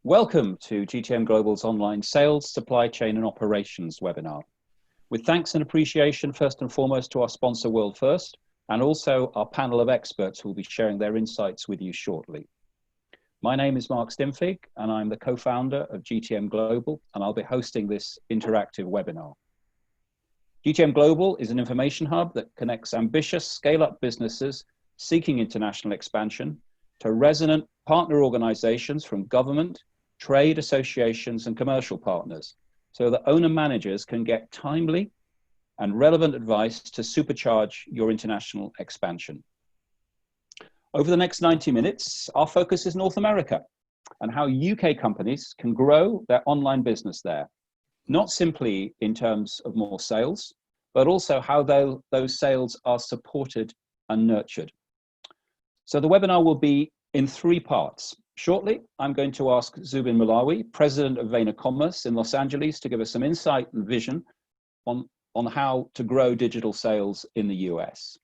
Welcome to GTM Global's online sales, supply chain and operations webinar. With thanks and appreciation first and foremost to our sponsor WorldFirst and also our panel of experts who will be sharing their insights with you shortly. My name is Mark Stimfig and I'm the co-founder of GTM Global and I'll be hosting this interactive webinar. GTM Global is an information hub that connects ambitious scale-up businesses seeking international expansion to resonant partner organizations from government, trade associations and commercial partners so that owner managers can get timely and relevant advice to supercharge your international expansion. Over the next 90 minutes, our focus is North America and how UK companies can grow their online business there, not simply in terms of more sales, but also how those sales are supported and nurtured. So the webinar will be in three parts. Shortly, I'm going to ask Zubin Mowlavi, President of Vayner Commerce in Los Angeles, to give us some insight and vision on how to grow digital sales in the US.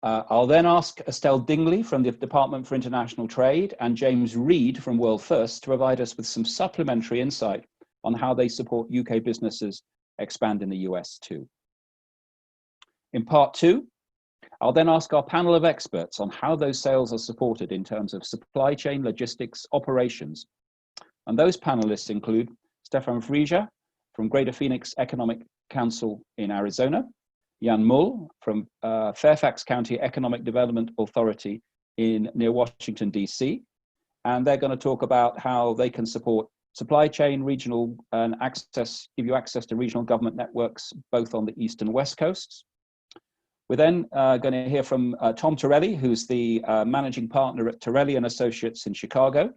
I'll then ask Estelle Dingley from the Department for International Trade and James Reid from WorldFirst to provide us with some supplementary insight on how they support UK businesses expand in the US too. In part two, I'll then ask our panel of experts on how those sales are supported in terms of supply chain, logistics, operations. And those panelists include Stefan Frieser from Greater Phoenix Economic Council in Arizona, Jan Mull from Fairfax County Economic Development Authority near Washington, DC. And they're going to talk about how they can support supply chain, regional, and give you access to regional government networks, both on the East and West coasts. We're then going to hear from Tom Torelli, who's the managing partner at Torelli & Associates in Chicago,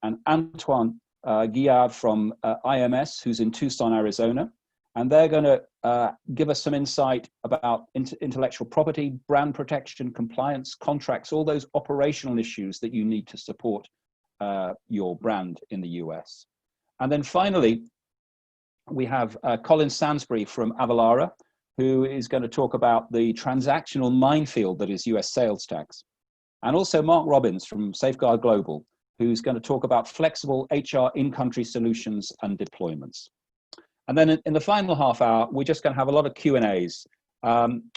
and Antoine Guillard from IMS, who's in Tucson, Arizona. And they're going to give us some insight about intellectual property, brand protection, compliance, contracts, all those operational issues that you need to support your brand in the US. And then finally, we have Colin Sansbury from Avalara, who is going to talk about the transactional minefield that is US sales tax. And also Mark Robbins from Safeguard Global, who's going to talk about flexible HR in-country solutions and deployments. And then in the final half hour, we're just going to have a lot of Q&As.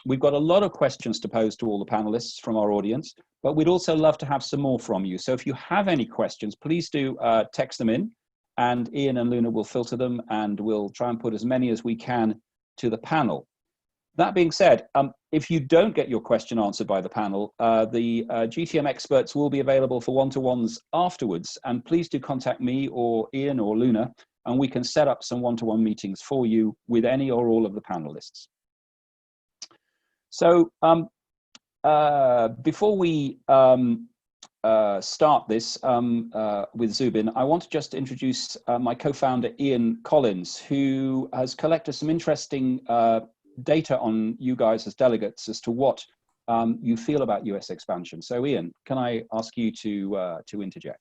We've got a lot of questions to pose to all the panelists from our audience, but we'd also love to have some more from you. So if you have any questions, please do text them in, and Ian and Luna will filter them, and we'll try and put as many as we can to the panel. That being said, if you don't get your question answered by the panel, the GTM experts will be available for one-to-ones afterwards. And please do contact me or Ian or Luna, and we can set up some one-to-one meetings for you with any or all of the panelists. So before we start this with Zubin, I want to just introduce my co-founder, Ian Collins, who has collected some interesting data on you guys as delegates as to what you feel about US expansion. So Ian, can I ask you to interject?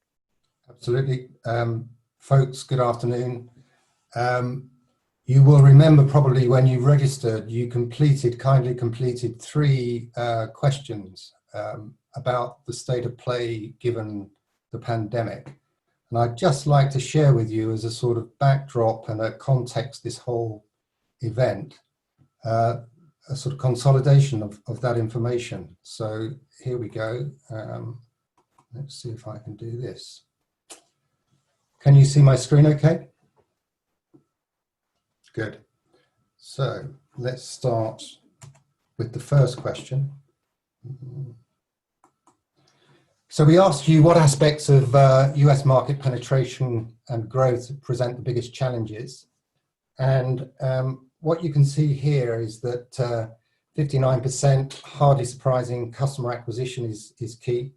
Absolutely. Folks, good afternoon. You will remember probably when you registered, you kindly completed 3 questions about the state of play given the pandemic. And I'd just like to share with you as a sort of backdrop and a context this whole event, a sort of consolidation of that information. So here we go. Let's see if I can do this. Can you see my screen okay? Good. So let's start with the first question. So we asked you what aspects of US market penetration and growth present the biggest challenges. And what you can see here is that 59%, hardly surprising, customer acquisition is key.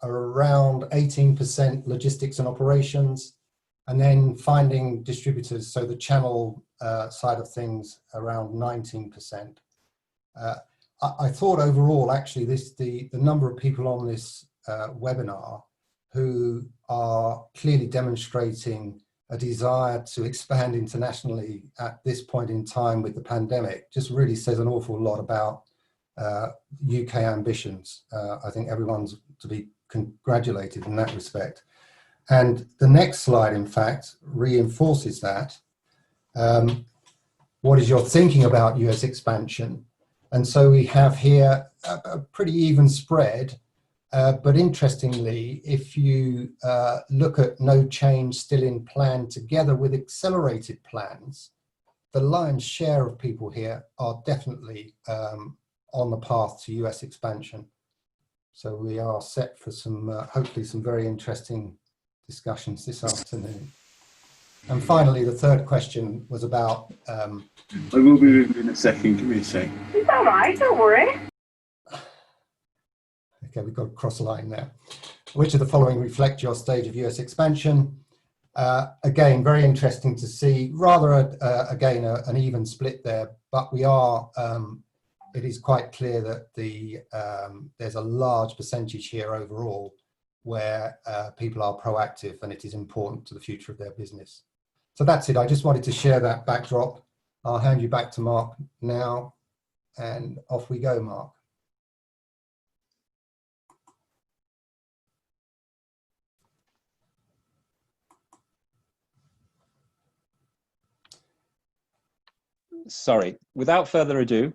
Around 18% logistics and operations, and then finding distributors, so the channel side of things, around 19%. I thought overall, actually, the number of people on this webinar who are clearly demonstrating a desire to expand internationally at this point in time with the pandemic just really says an awful lot about UK ambitions. I think everyone's, to be congratulated in that respect. And the next slide, in fact, reinforces that. What is your thinking about US expansion? And so we have here a pretty even spread, but interestingly, if you look at no change still in plan together with accelerated plans, the lion's share of people here are definitely on the path to US expansion. So we are set for some, hopefully some very interesting discussions this afternoon. And finally, the third question was about... I will be moving in a second, give me a sec. It's all right, don't worry. Okay, we've got a cross line there. Which of the following reflect your stage of US expansion? Again, very interesting to see, rather again, an even split there, but we are, it is quite clear that there's a large percentage here overall where people are proactive and it is important to the future of their business. So that's it. I just wanted to share that backdrop. I'll hand you back to Mark now, and off we go, Mark. Sorry, without further ado,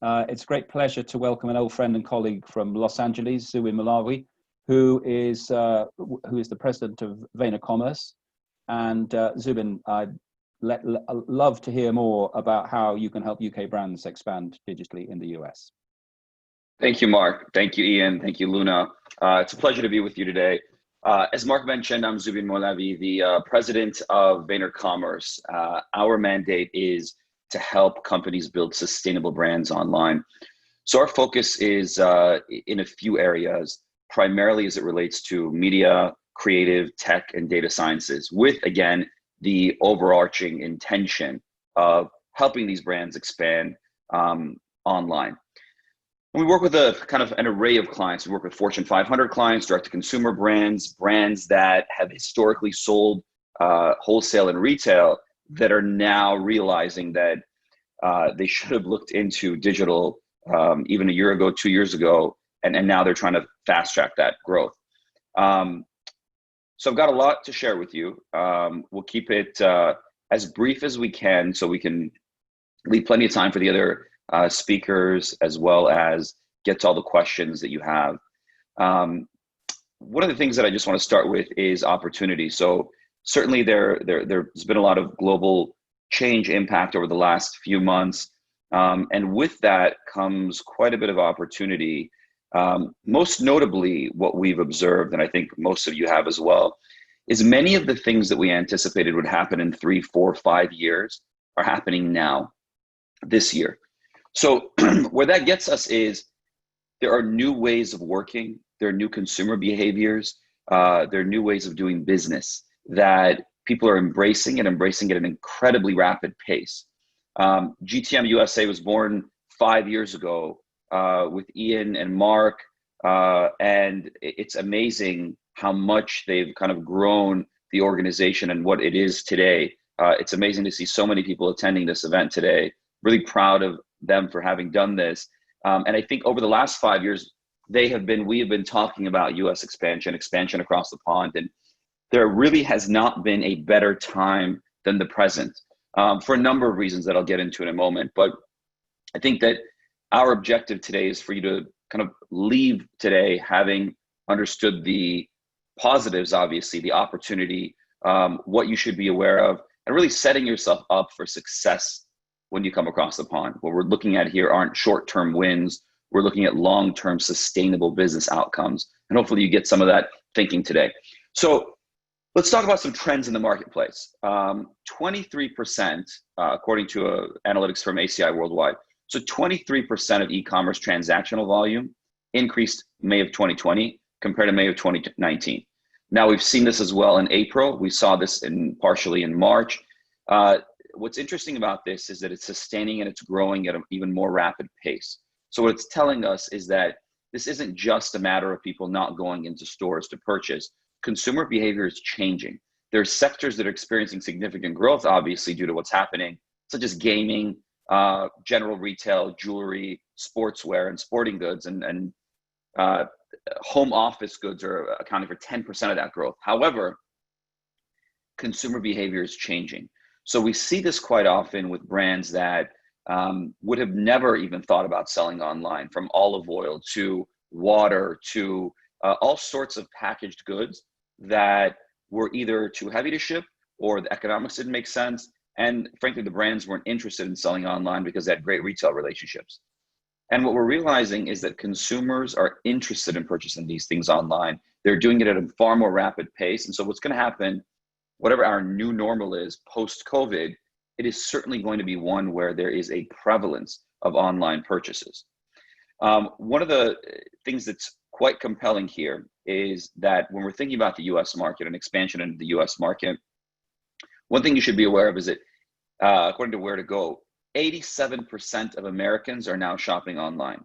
it's a great pleasure to welcome an old friend and colleague from Los Angeles, Zubin Mowlavi, who is the president of Vayner Commerce. And Zubin, I'd love to hear more about how you can help UK brands expand digitally in the US. Thank you, Mark. Thank you, Ian. Thank you, Luna. It's a pleasure to be with you today. As Mark mentioned, I'm Zubin Mowlavi, the president of Vayner Commerce. Our mandate is to help companies build sustainable brands online. So our focus is in a few areas, primarily as it relates to media, creative, tech, and data sciences, with, again, the overarching intention of helping these brands expand online. And we work with a kind of an array of clients. We work with Fortune 500 clients, direct-to-consumer brands, brands that have historically sold wholesale and retail that are now realizing that they should have looked into digital even a year ago, 2 years ago, and now they're trying to fast track that growth. So I've got a lot to share with you. We'll keep it as brief as we can so we can leave plenty of time for the other speakers, as well as get to all the questions that you have. One of the things that I just want to start with is opportunity. So certainly there's been a lot of global change impact over the last few months. And with that comes quite a bit of opportunity. Most notably, what we've observed, and I think most of you have as well, is many of the things that we anticipated would happen in 3, 4, 5 years are happening now, this year. So where that gets us is there are new ways of working, there are new consumer behaviors, there are new ways of doing business that people are embracing and embracing at an incredibly rapid pace. GTM USA was born 5 years ago with Ian and Mark, and it's amazing how much they've kind of grown the organization and what it is today. It's amazing to see so many people attending this event today. Really proud of them for having done this. And I think over the last 5 years, we have been talking about US expansion across the pond, and there really has not been a better time than the present for a number of reasons that I'll get into in a moment. But I think that our objective today is for you to kind of leave today having understood the positives, obviously, the opportunity, what you should be aware of, and really setting yourself up for success when you come across the pond. What we're looking at here aren't short-term wins. We're looking at long-term sustainable business outcomes. And hopefully you get some of that thinking today. So let's talk about some trends in the marketplace. 23%, according to analytics from ACI Worldwide. So 23% of e-commerce transactional volume increased May of 2020 compared to May of 2019. Now we've seen this as well in April. We saw this partially in March. What's interesting about this is that it's sustaining and it's growing at an even more rapid pace. So what it's telling us is that this isn't just a matter of people not going into stores to purchase. Consumer behavior is changing. There are sectors that are experiencing significant growth, obviously, due to what's happening, such as gaming, general retail, jewelry, sportswear, and sporting goods. And home office goods are accounting for 10% of that growth. However, consumer behavior is changing. So we see this quite often with brands that would have never even thought about selling online, from olive oil to water to all sorts of packaged goods that were either too heavy to ship or the economics didn't make sense. And frankly, the brands weren't interested in selling online because they had great retail relationships. And what we're realizing is that consumers are interested in purchasing these things online. They're doing it at a far more rapid pace. And so what's going to happen, whatever our new normal is post-COVID, it is certainly going to be one where there is a prevalence of online purchases. One of the things that's quite compelling here is that when we're thinking about the US market and expansion into the US market, one thing you should be aware of is that according to Where to Go, 87% of Americans are now shopping online,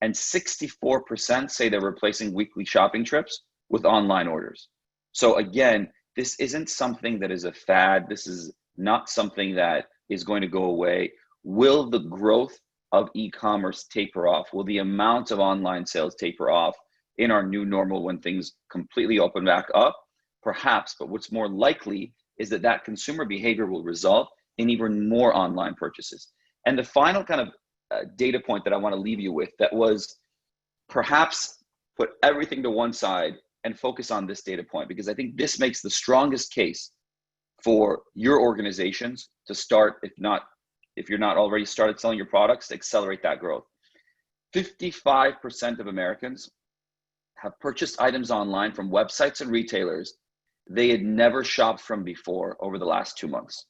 and 64% say they're replacing weekly shopping trips with online orders. So again, this isn't something that is a fad. This is not something that is going to go away. Will the growth of e-commerce taper off? Will the amount of online sales taper off in our new normal when things completely open back up? Perhaps, but what's more likely is that that consumer behavior will result in even more online purchases. And the final kind of data point that I want to leave you with, that was perhaps put everything to one side and focus on this data point, because I think this makes the strongest case for your organizations to start, if you're not already started selling your products, to accelerate that growth. 55% of Americans have purchased items online from websites and retailers they had never shopped from before over the last 2 months.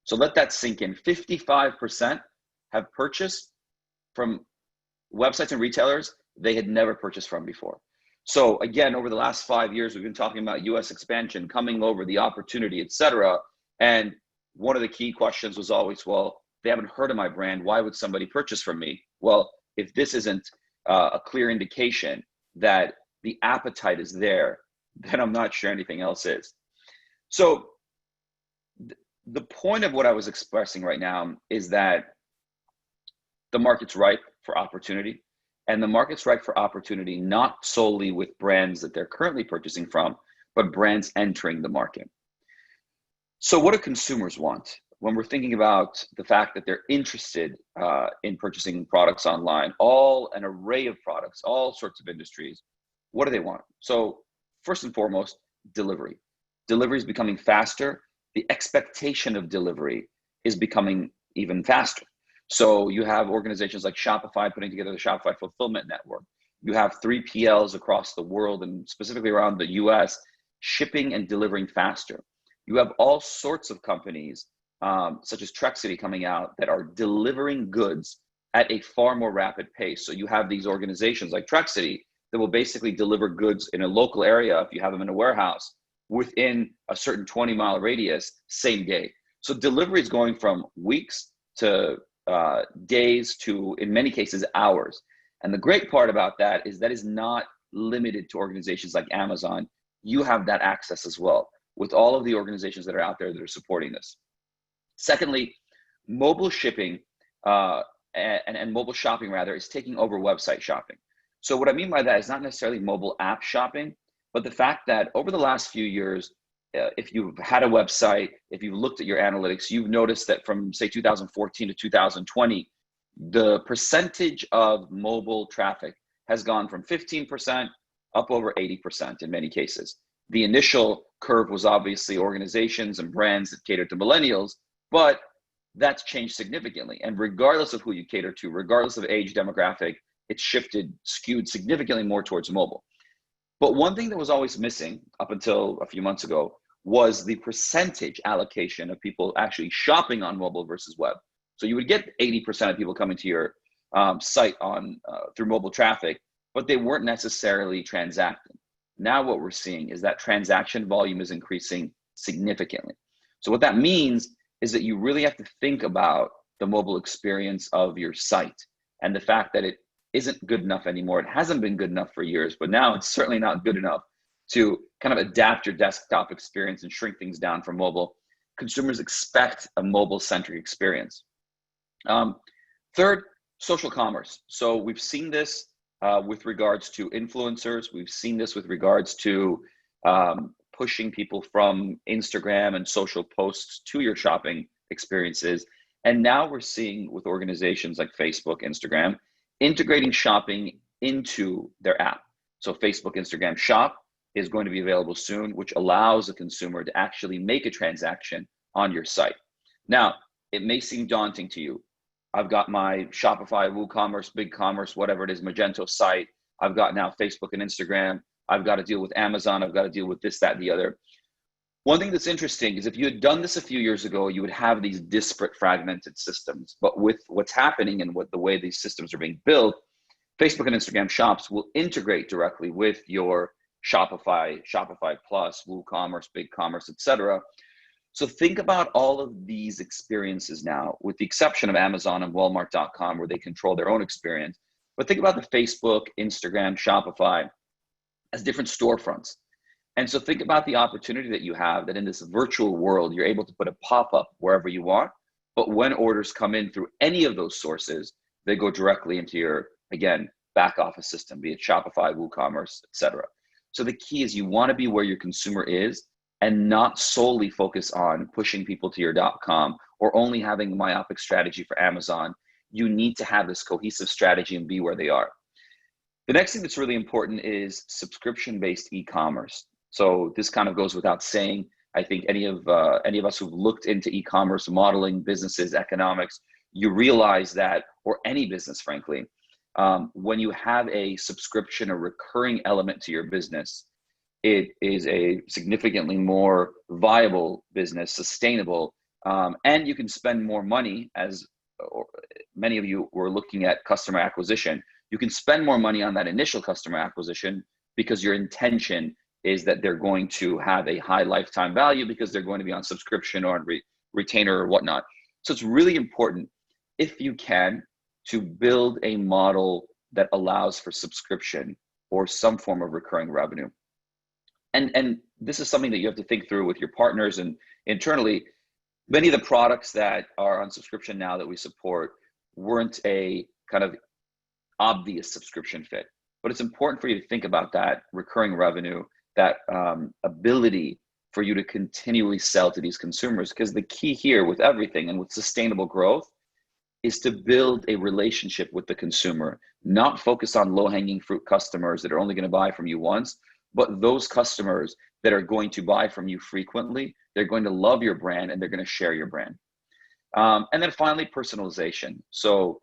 So let that sink in. 55% have purchased from websites and retailers they had never purchased from before. So again, over the last 5 years, we've been talking about US expansion, coming over, the opportunity, et cetera. And one of the key questions was always, well, they haven't heard of my brand. Why would somebody purchase from me? Well, if this isn't a clear indication that the appetite is there, then I'm not sure anything else is. So the point of what I was expressing right now is that the market's ripe for opportunity, and the market's ripe for opportunity not solely with brands that they're currently purchasing from, but brands entering the market. So what do consumers want? When we're thinking about the fact that they're interested in purchasing products online, all an array of products, all sorts of industries, what do they want? So first and foremost, delivery. Delivery is becoming faster. The expectation of delivery is becoming even faster. So you have organizations like Shopify putting together the Shopify Fulfillment Network. You have 3PLs across the world and specifically around the US shipping and delivering faster. You have all sorts of companies such as Trexity coming out that are delivering goods at a far more rapid pace. So you have these organizations like Trexity that will basically deliver goods in a local area, if you have them in a warehouse, within a certain 20-mile radius, same day. So delivery is going from weeks to days to, in many cases, hours. And the great part about that is not limited to organizations like Amazon. You have that access as well with all of the organizations that are out there that are supporting this. Secondly, mobile shipping and mobile shopping rather is taking over website shopping. So what I mean by that is not necessarily mobile app shopping, but the fact that over the last few years, if you've had a website, if you've looked at your analytics, you've noticed that from say 2014 to 2020, the percentage of mobile traffic has gone from 15% up over 80% in many cases. The initial curve was obviously organizations and brands that cater to millennials, but that's changed significantly. And regardless of who you cater to, regardless of age demographic, it's skewed significantly more towards mobile. But one thing that was always missing up until a few months ago was the percentage allocation of people actually shopping on mobile versus web. So you would get 80% of people coming to your site through mobile traffic, but they weren't necessarily transacting. Now what we're seeing is that transaction volume is increasing significantly. So what that means is that you really have to think about the mobile experience of your site and the fact that it isn't good enough anymore. It hasn't been good enough for years, but now it's certainly not good enough to kind of adapt your desktop experience and shrink things down for mobile. Consumers expect a mobile-centric experience. Third, social commerce. So we've seen this with regards to influencers. We've seen this with regards to pushing people from Instagram and social posts to your shopping experiences. And now we're seeing with organizations like Facebook, Instagram, integrating shopping into their app. So Facebook, Instagram Shop is going to be available soon, which allows a consumer to actually make a transaction on your site. Now, it may seem daunting to you. I've got my Shopify, WooCommerce, BigCommerce, whatever it is, Magento site. I've got now Facebook and Instagram. I've got to deal with Amazon. I've got to deal with this, that, and the other. One thing that's interesting is if you had done this a few years ago, you would have these disparate fragmented systems. But with what's happening and what the way these systems are being built, Facebook and Instagram shops will integrate directly with your Shopify, Shopify Plus, WooCommerce, BigCommerce, etc. So think about all of these experiences now, with the exception of Amazon and Walmart.com, where they control their own experience. But think about the Facebook, Instagram, Shopify as different storefronts. And so think about the opportunity that you have, that in this virtual world, you're able to put a pop-up wherever you want. But when orders come in through any of those sources, they go directly into your, again, back office system, be it Shopify, WooCommerce, etc. So the key is you want to be where your consumer is and not solely focus on pushing people to your .com or only having a myopic strategy for Amazon. You need to have this cohesive strategy and be where they are. The next thing that's really important is subscription-based e-commerce. So this kind of goes without saying. I think any of us who've looked into e-commerce modeling, businesses, economics, you realize that, or any business, frankly, when you have a subscription or recurring element to your business, it is a significantly more viable business, sustainable, and you can spend more money, as many of you were looking at customer acquisition. You can spend more money on that initial customer acquisition because your intention is that they're going to have a high lifetime value because they're going to be on subscription or on retainer or whatnot. So it's really important, if you can, to build a model that allows for subscription or some form of recurring revenue. And this is something that you have to think through with your partners and internally. Many of the products that are on subscription now that we support weren't a kind of obvious subscription fit, but it's important for you to think about that recurring revenue, that ability for you to continually sell to these consumers, because the key here with everything and with sustainable growth is to build a relationship with the consumer, not focus on low-hanging fruit customers that are only going to buy from you once, but those customers that are going to buy from you frequently. They're going to love your brand and they're going to share your brand. And then finally, personalization. So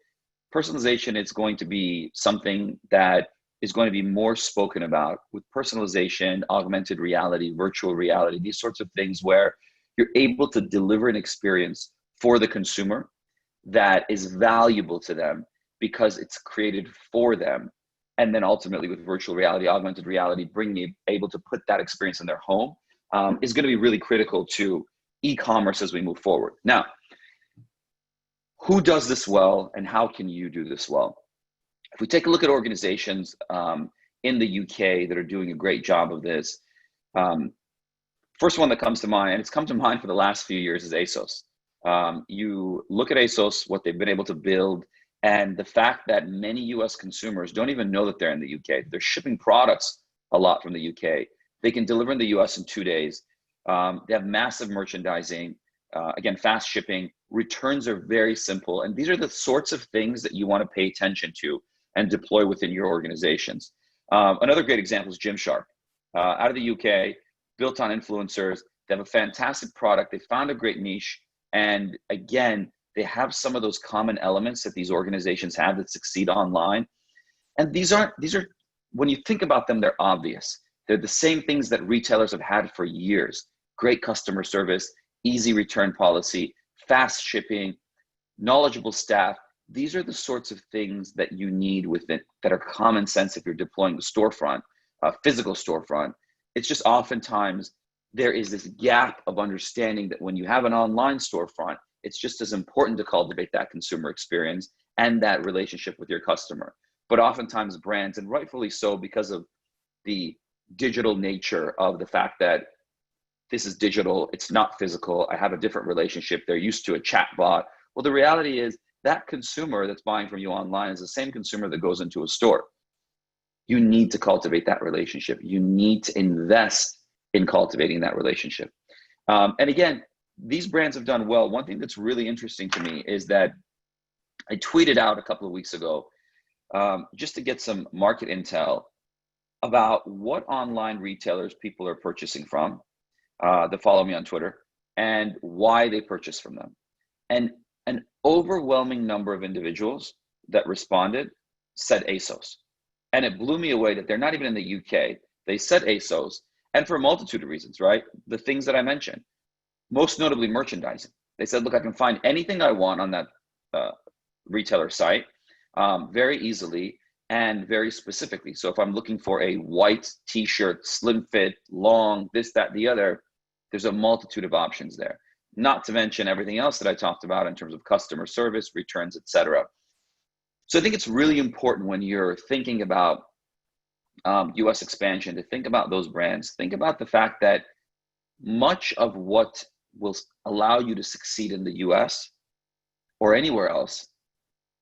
personalization is going to be something that is going to be more spoken about with personalization, augmented reality, virtual reality, these sorts of things where you're able to deliver an experience for the consumer that is valuable to them because it's created for them. And then ultimately with virtual reality, augmented reality, able to put that experience in their home is going to be really critical to e-commerce as we move forward. Now, who does this well and how can you do this well? If we take a look at organizations in the UK that are doing a great job of this, first one that comes to mind, and it's come to mind for the last few years, is ASOS. You look at ASOS, what they've been able to build, and the fact that many US consumers don't even know that they're in the UK. They're shipping products a lot from the UK. They can deliver in the US in 2 days. They have massive merchandising, again, fast shipping. Returns are very simple. And these are the sorts of things that you want to pay attention to and deploy within your organizations. Another great example is Gymshark. Out of the UK, built on influencers. They have a fantastic product. They found a great niche. And again, they have some of those common elements that these organizations have that succeed online. And these are, when you think about them, they're obvious. They're the same things that retailers have had for years. Great customer service, easy return policy, fast shipping, knowledgeable staff. These are the sorts of things that you need with it that are common sense if you're deploying the storefront, physical storefront. It's just oftentimes there is this gap of understanding that when you have an online storefront, it's just as important to cultivate that consumer experience and that relationship with your customer. But oftentimes brands, and rightfully so because of the digital nature of the fact that this is digital, it's not physical, I have a different relationship, they're used to a chat bot. Well, the reality is that consumer that's buying from you online is the same consumer that goes into a store. You need to cultivate that relationship. You need to invest in cultivating that relationship. And again, these brands have done well. One thing that's really interesting to me is that I tweeted out a couple of weeks ago, just to get some market intel about what online retailers people are purchasing from that follow me on Twitter and why they purchase from them. And an overwhelming number of individuals that responded said ASOS. And it blew me away that they're not even in the UK. They said ASOS, and for a multitude of reasons, right? The things that I mentioned, most notably merchandising. They said, look, I can find anything I want on that retailer site very easily and very specifically. So if I'm looking for a white t-shirt, slim fit, long, this, that, the other, there's a multitude of options there. Not to mention everything else that I talked about in terms of customer service, returns, etc. So I think it's really important when you're thinking about US expansion to think about those brands. Think about the fact that much of what will allow you to succeed in the US or anywhere else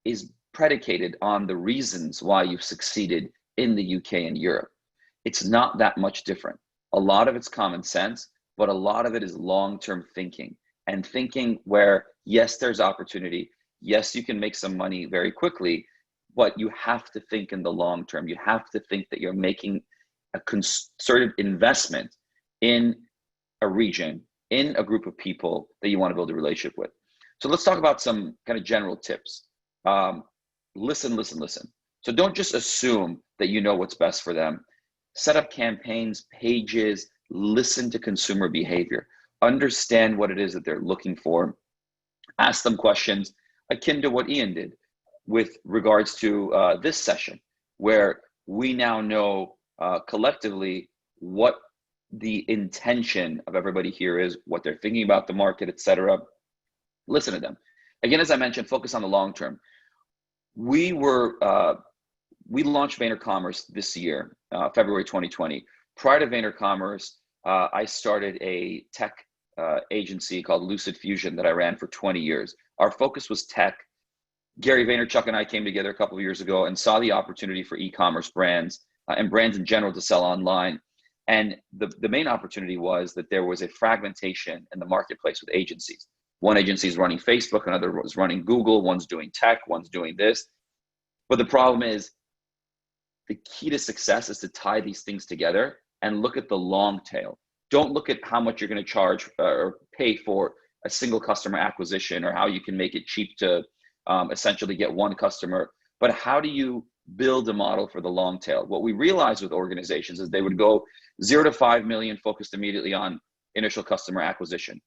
is predicated on the reasons why you've succeeded in the UK and Europe. It's not that much different. A lot of it's common sense, but a lot of it is long-term thinking and thinking where, yes, there's opportunity. Yes, you can make some money very quickly, but you have to think in the long term. You have to think that you're making a concerted investment in a region, in a group of people that you want to build a relationship with. So let's talk about some kind of general tips. Listen. So don't just assume that you know what's best for them. Set up campaigns, pages, listen to consumer behavior, understand what it is that they're looking for, ask them questions akin to what Ian did with regards to this session, where we now know collectively what the intention of everybody here is, what they're thinking about the market, etc. Listen to them. Again, as I mentioned, focus on the long term. We launched VaynerCommerce this year, February 2020. Prior to VaynerCommerce, I started a tech agency called Lucid Fusion that I ran for 20 years. Our focus was tech. Gary Vaynerchuk and I came together a couple of years ago and saw the opportunity for e-commerce brands and brands in general to sell online. And the main opportunity was that there was a fragmentation in the marketplace with agencies. One agency is running Facebook, another was running Google, one's doing tech, one's doing this. But the problem is, the key to success is to tie these things together and look at the long tail. Don't look at how much you're going to charge or pay for a single customer acquisition or how you can make it cheap to essentially get one customer, but how do you build a model for the long tail? What we realized with organizations is they would go 0 to 5 million focused immediately on initial customer acquisition.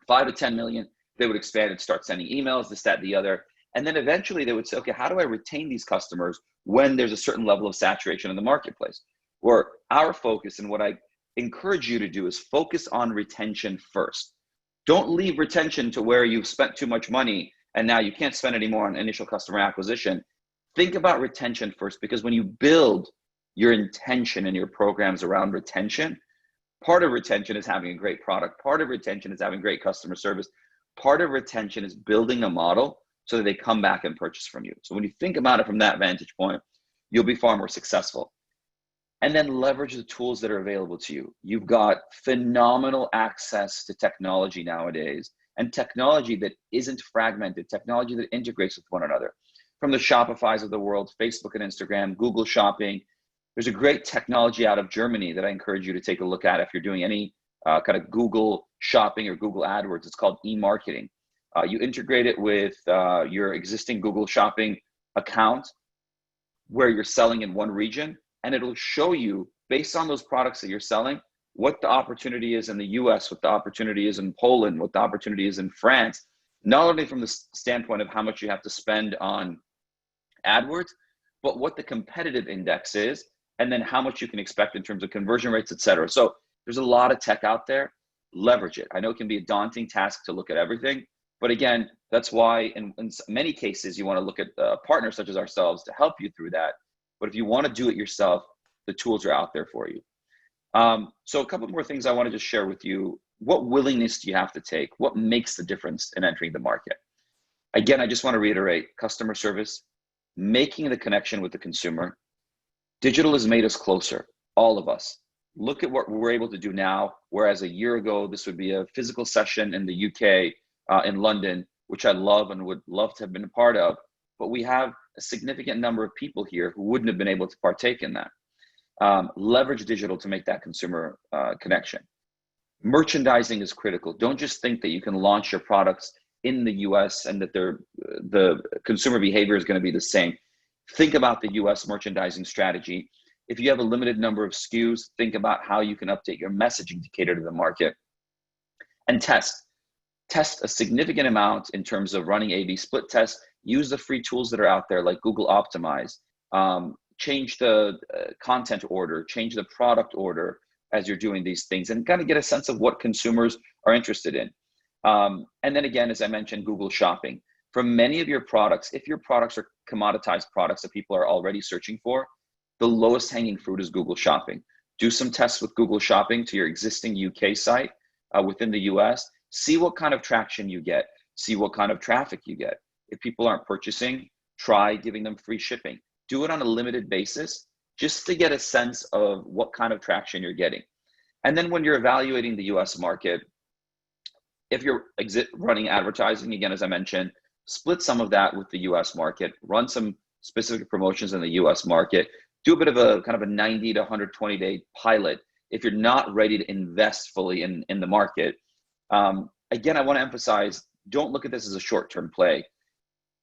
5 to 10 million, they would expand and start sending emails, this, that, the other. And then eventually they would say, okay, how do I retain these customers when there's a certain level of saturation in the marketplace? Where our focus and what I encourage you to do is focus on retention first. Don't leave retention to where you've spent too much money and now you can't spend any more on initial customer acquisition. Think about retention first, because when you build your intention and your programs around retention, part of retention is having a great product. Part of retention is having great customer service. Part of retention is building a model so that they come back and purchase from you. So when you think about it from that vantage point, you'll be far more successful. And then leverage the tools that are available to you. You've got phenomenal access to technology nowadays, and technology that isn't fragmented, technology that integrates with one another. From the Shopifys of the world, Facebook and Instagram, Google Shopping. There's a great technology out of Germany that I encourage you to take a look at if you're doing any kind of Google Shopping or Google AdWords. It's called e-marketing. You integrate it with your existing Google Shopping account where you're selling in one region, and it'll show you, based on those products that you're selling, what the opportunity is in the US, what the opportunity is in Poland, what the opportunity is in France, not only from the standpoint of how much you have to spend on AdWords, but what the competitive index is, and then how much you can expect in terms of conversion rates, et cetera. So there's a lot of tech out there. Leverage it. I know it can be a daunting task to look at everything, but again, that's why in many cases you want to look at partners such as ourselves to help you through that. But if you want to do it yourself, the tools are out there for you. So a couple more things I want to just share with you. What willingness do you have to take? What makes the difference in entering the market? Again, I just want to reiterate: customer service, making the connection with the consumer, Digital has made us closer, all of us. Look at what we're able to do now, whereas a year ago, this would be a physical session in the UK, in London, which I love and would love to have been a part of, but we have a significant number of people here who wouldn't have been able to partake in that. Leverage digital to make that consumer connection. Merchandising is critical. Don't just think that you can launch your products in the US and that the consumer behavior is going to be the same. Think about the US merchandising strategy. If you have a limited number of SKUs, think about how you can update your messaging to cater to the market. And test a significant amount in terms of running A/B split tests. Use the free tools that are out there like Google Optimize. Change the content order, change the product order as you're doing these things, and kind of get a sense of what consumers are interested in. And then again, as I mentioned, Google Shopping. For many of your products, if your products are commoditized products that people are already searching for, the lowest hanging fruit is Google Shopping. Do some tests with Google Shopping to your existing UK site within the US. See what kind of traction you get. See what kind of traffic you get. If people aren't purchasing, try giving them free shipping. Do it on a limited basis just to get a sense of what kind of traction you're getting. And then when you're evaluating the US market, if you're running advertising, again, as I mentioned, split some of that with the US market, run some specific promotions in the US market, do a bit of a kind of a 90 to 120 day pilot if you're not ready to invest fully in the market. Again, I want to emphasize, don't look at this as a short-term play.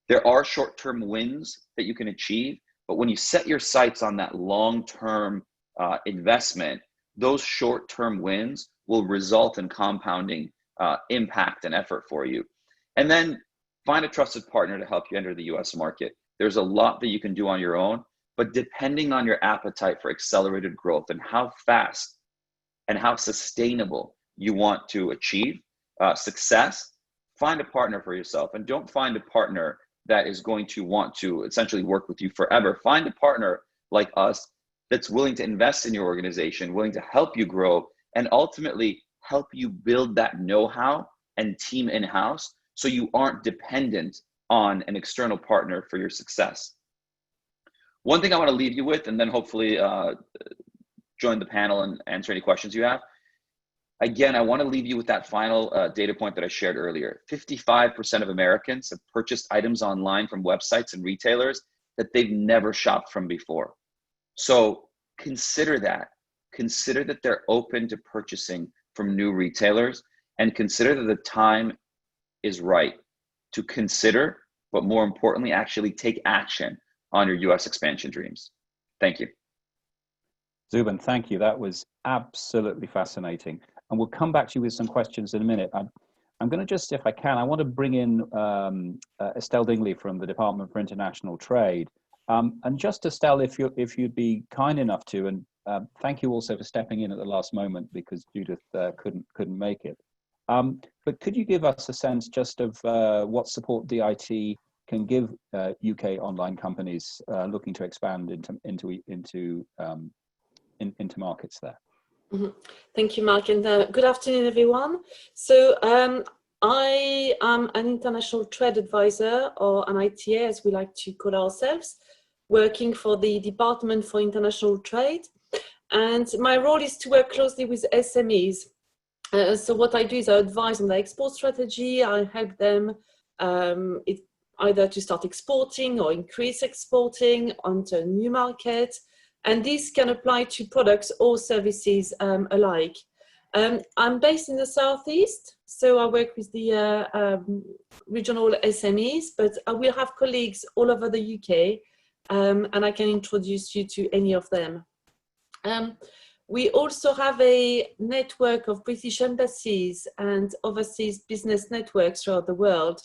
There are short-term wins that you can achieve, but when you set your sights on that long-term investment, those short-term wins will result in compounding impact and effort for you. And then find a trusted partner to help you enter the US market. There's a lot that you can do on your own, but depending on your appetite for accelerated growth and how fast and how sustainable you want to achieve success, find a partner for yourself. And don't find a partner that is going to want to essentially work with you forever. Find a partner like us that's willing to invest in your organization, willing to help you grow, and ultimately help you build that know-how and team in-house so you aren't dependent on an external partner for your success. One thing I want to leave you with, and then hopefully join the panel and answer any questions you have. Again, I want to leave you with that final data point that I shared earlier. 55% of Americans have purchased items online from websites and retailers that they've never shopped from before. So consider that. Consider that they're open to purchasing from new retailers, and consider that the time is right to consider, but more importantly, actually take action on your US expansion dreams. Thank you. Zubin, thank you. That was absolutely fascinating. And we'll come back to you with some questions in a minute. I'm going to just, if I can, I want to bring in Estelle Dingley from the Department for International Trade. And just Estelle, if you'd be kind enough to, and thank you also for stepping in at the last moment because Judith couldn't make it. But could you give us a sense just of what support DIT can give UK online companies looking to expand into markets there? Mm-hmm. Thank you, Mark, and good afternoon, everyone. So I am an international trade advisor, or an ITA, as we like to call ourselves, working for the Department for International Trade. And my role is to work closely with SMEs. So what I do is I advise on their export strategy. I help them either to start exporting or increase exporting onto a new market. And this can apply to products or services alike. I'm based in the Southeast, so I work with the regional SMEs, but I will have colleagues all over the UK, and I can introduce you to any of them. We also have a network of British embassies and overseas business networks throughout the world.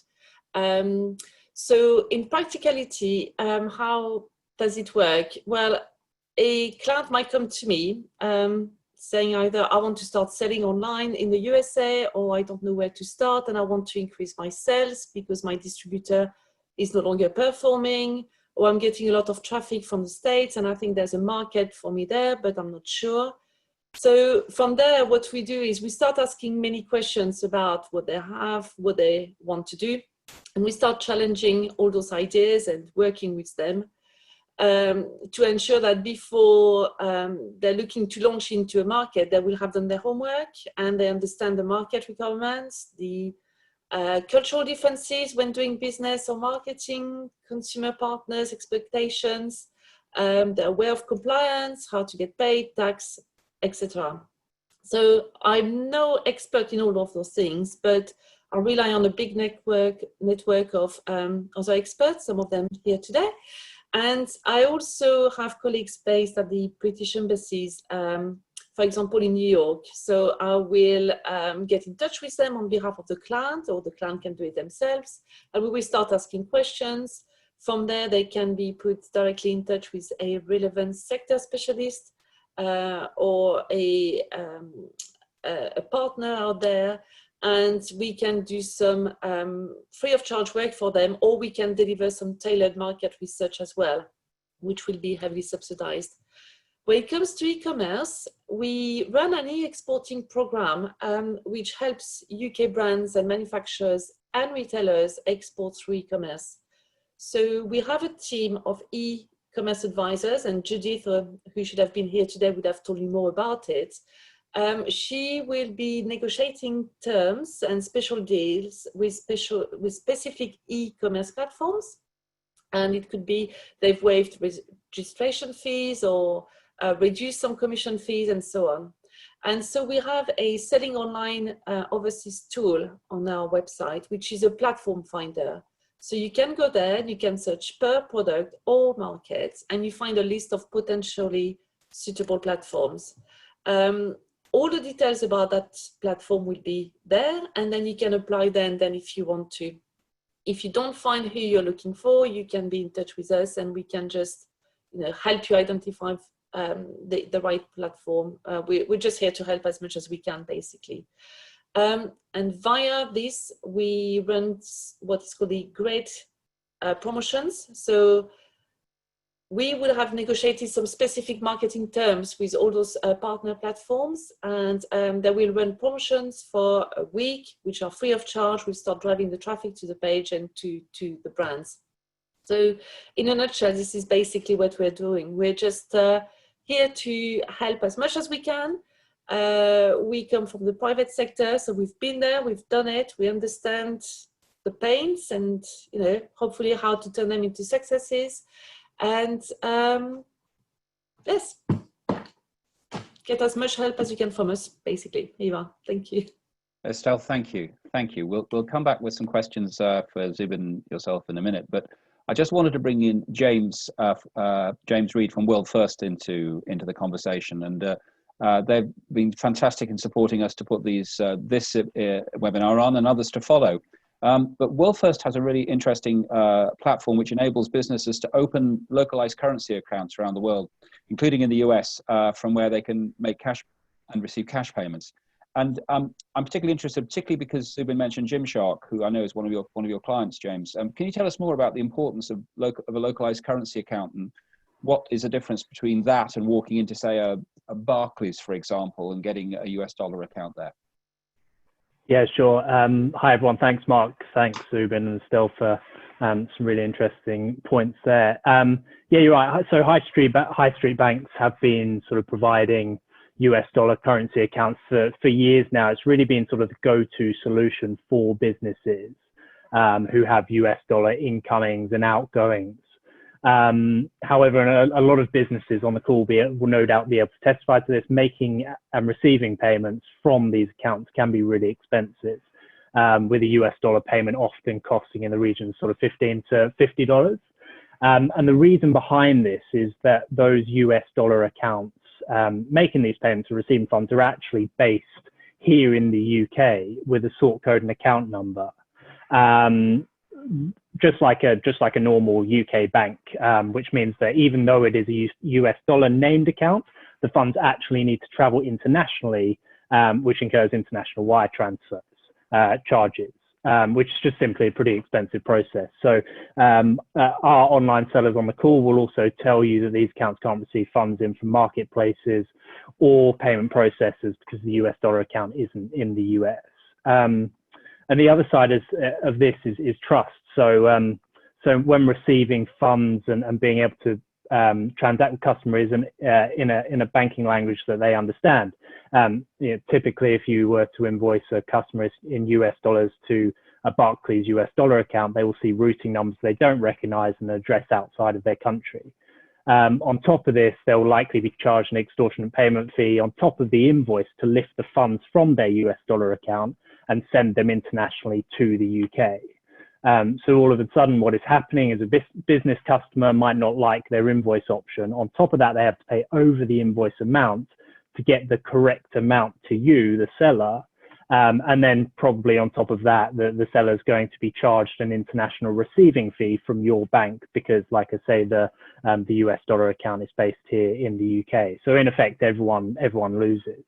So in practicality, how does it work? Well, a client might come to me saying either I want to start selling online in the USA, or I don't know where to start and I want to increase my sales because my distributor is no longer performing, or I'm getting a lot of traffic from the States and I think there's a market for me there, but I'm not sure. So from there, what we do is we start asking many questions about what they have, what they want to do, and we start challenging all those ideas and working with them. to ensure that before they're looking to launch into a market, they will have done their homework and they understand the market requirements, the cultural differences when doing business or marketing, consumer partners, expectations, they're aware of compliance, how to get paid, tax, etc. So I'm no expert in all of those things, but I rely on a big network of other experts, some of them here today. And I also have colleagues based at the British embassies, for example, in New York. So I will get in touch with them on behalf of the client, or the client can do it themselves. And we will start asking questions. From there, they can be put directly in touch with a relevant sector specialist or a partner out there. And we can do some free of charge work for them, or we can deliver some tailored market research as well, which will be heavily subsidized. When it comes to e-commerce, we run an e-exporting program which helps UK brands and manufacturers and retailers export through e-commerce. So we have a team of e-commerce advisors, and Judith, who should have been here today, would have told you more about it. She will be negotiating terms and special deals with specific e-commerce platforms. And it could be they've waived registration fees or reduced some commission fees and so on. And so we have a selling online overseas tool on our website, which is a platform finder. So you can go there, you can search per product or market, and you find a list of potentially suitable platforms. All the details about that platform will be there, and then you can apply then if you want to. If you don't find who you're looking for, you can be in touch with us, and we can just help you identify the right platform. We're just here to help as much as we can, basically. And via this, we run what is called the great promotions. So we will have negotiated some specific marketing terms with all those partner platforms, and they will run promotions for a week, which are free of charge. We start driving the traffic to the page and to the brands. So in a nutshell, this is basically what we're doing. We're just here to help as much as we can. We come from the private sector, so we've been there, we've done it, we understand the pains and hopefully how to turn them into successes. And yes, get as much help as you can from us, basically. Eva, thank you. Estelle, thank you. Thank you. We'll come back with some questions for Zubin, yourself in a minute, but I just wanted to bring in James Reid from WorldFirst into the conversation, and they've been fantastic in supporting us to put this webinar on, and others to follow. But WorldFirst has a really interesting platform which enables businesses to open localized currency accounts around the world, including in the US, from where they can make cash and receive cash payments. And I'm particularly interested, particularly because Subin mentioned Gymshark, who I know is one of your clients, James. Can you tell us more about the importance of a localized currency account, and what is the difference between that and walking into, say, a Barclays, for example, and getting a US dollar account there? Yeah, sure. Hi, everyone. Thanks, Mark. Thanks, Zubin and Estelle, for some really interesting points there. Yeah, you're right. So high street banks have been sort of providing US dollar currency accounts for years now. It's really been sort of the go-to solution for businesses who have US dollar incomings and outgoings. However, a lot of businesses on the call will no doubt be able to testify to this. Making and receiving payments from these accounts can be really expensive, with a US dollar payment often costing in the region of sort of $15 to $50. And the reason behind this is that those US dollar accounts making these payments and receiving funds are actually based here in the UK with a sort code and account number. Just like a normal UK bank, which means that even though it is a US dollar named account, the funds actually need to travel internationally, which incurs international wire transfers charges, which is just simply a pretty expensive process. So our online sellers on the call will also tell you that these accounts can't receive funds in from marketplaces or payment processors because the US dollar account isn't in the US. And the other side of this is trust. So when receiving funds and being able to transact with customers in a banking language that they understand. Typically, if you were to invoice a customer in US dollars to a Barclays US dollar account, they will see routing numbers they don't recognize and address outside of their country. On top of this, they'll likely be charged an extortionate payment fee on top of the invoice to lift the funds from their US dollar account and send them internationally to the UK. So all of a sudden, what is happening is a business customer might not like their invoice option. On top of that, they have to pay over the invoice amount to get the correct amount to you, the seller. And then probably on top of that, the seller is going to be charged an international receiving fee from your bank because, like I say, the US dollar account is based here in the UK. So in effect, everyone loses.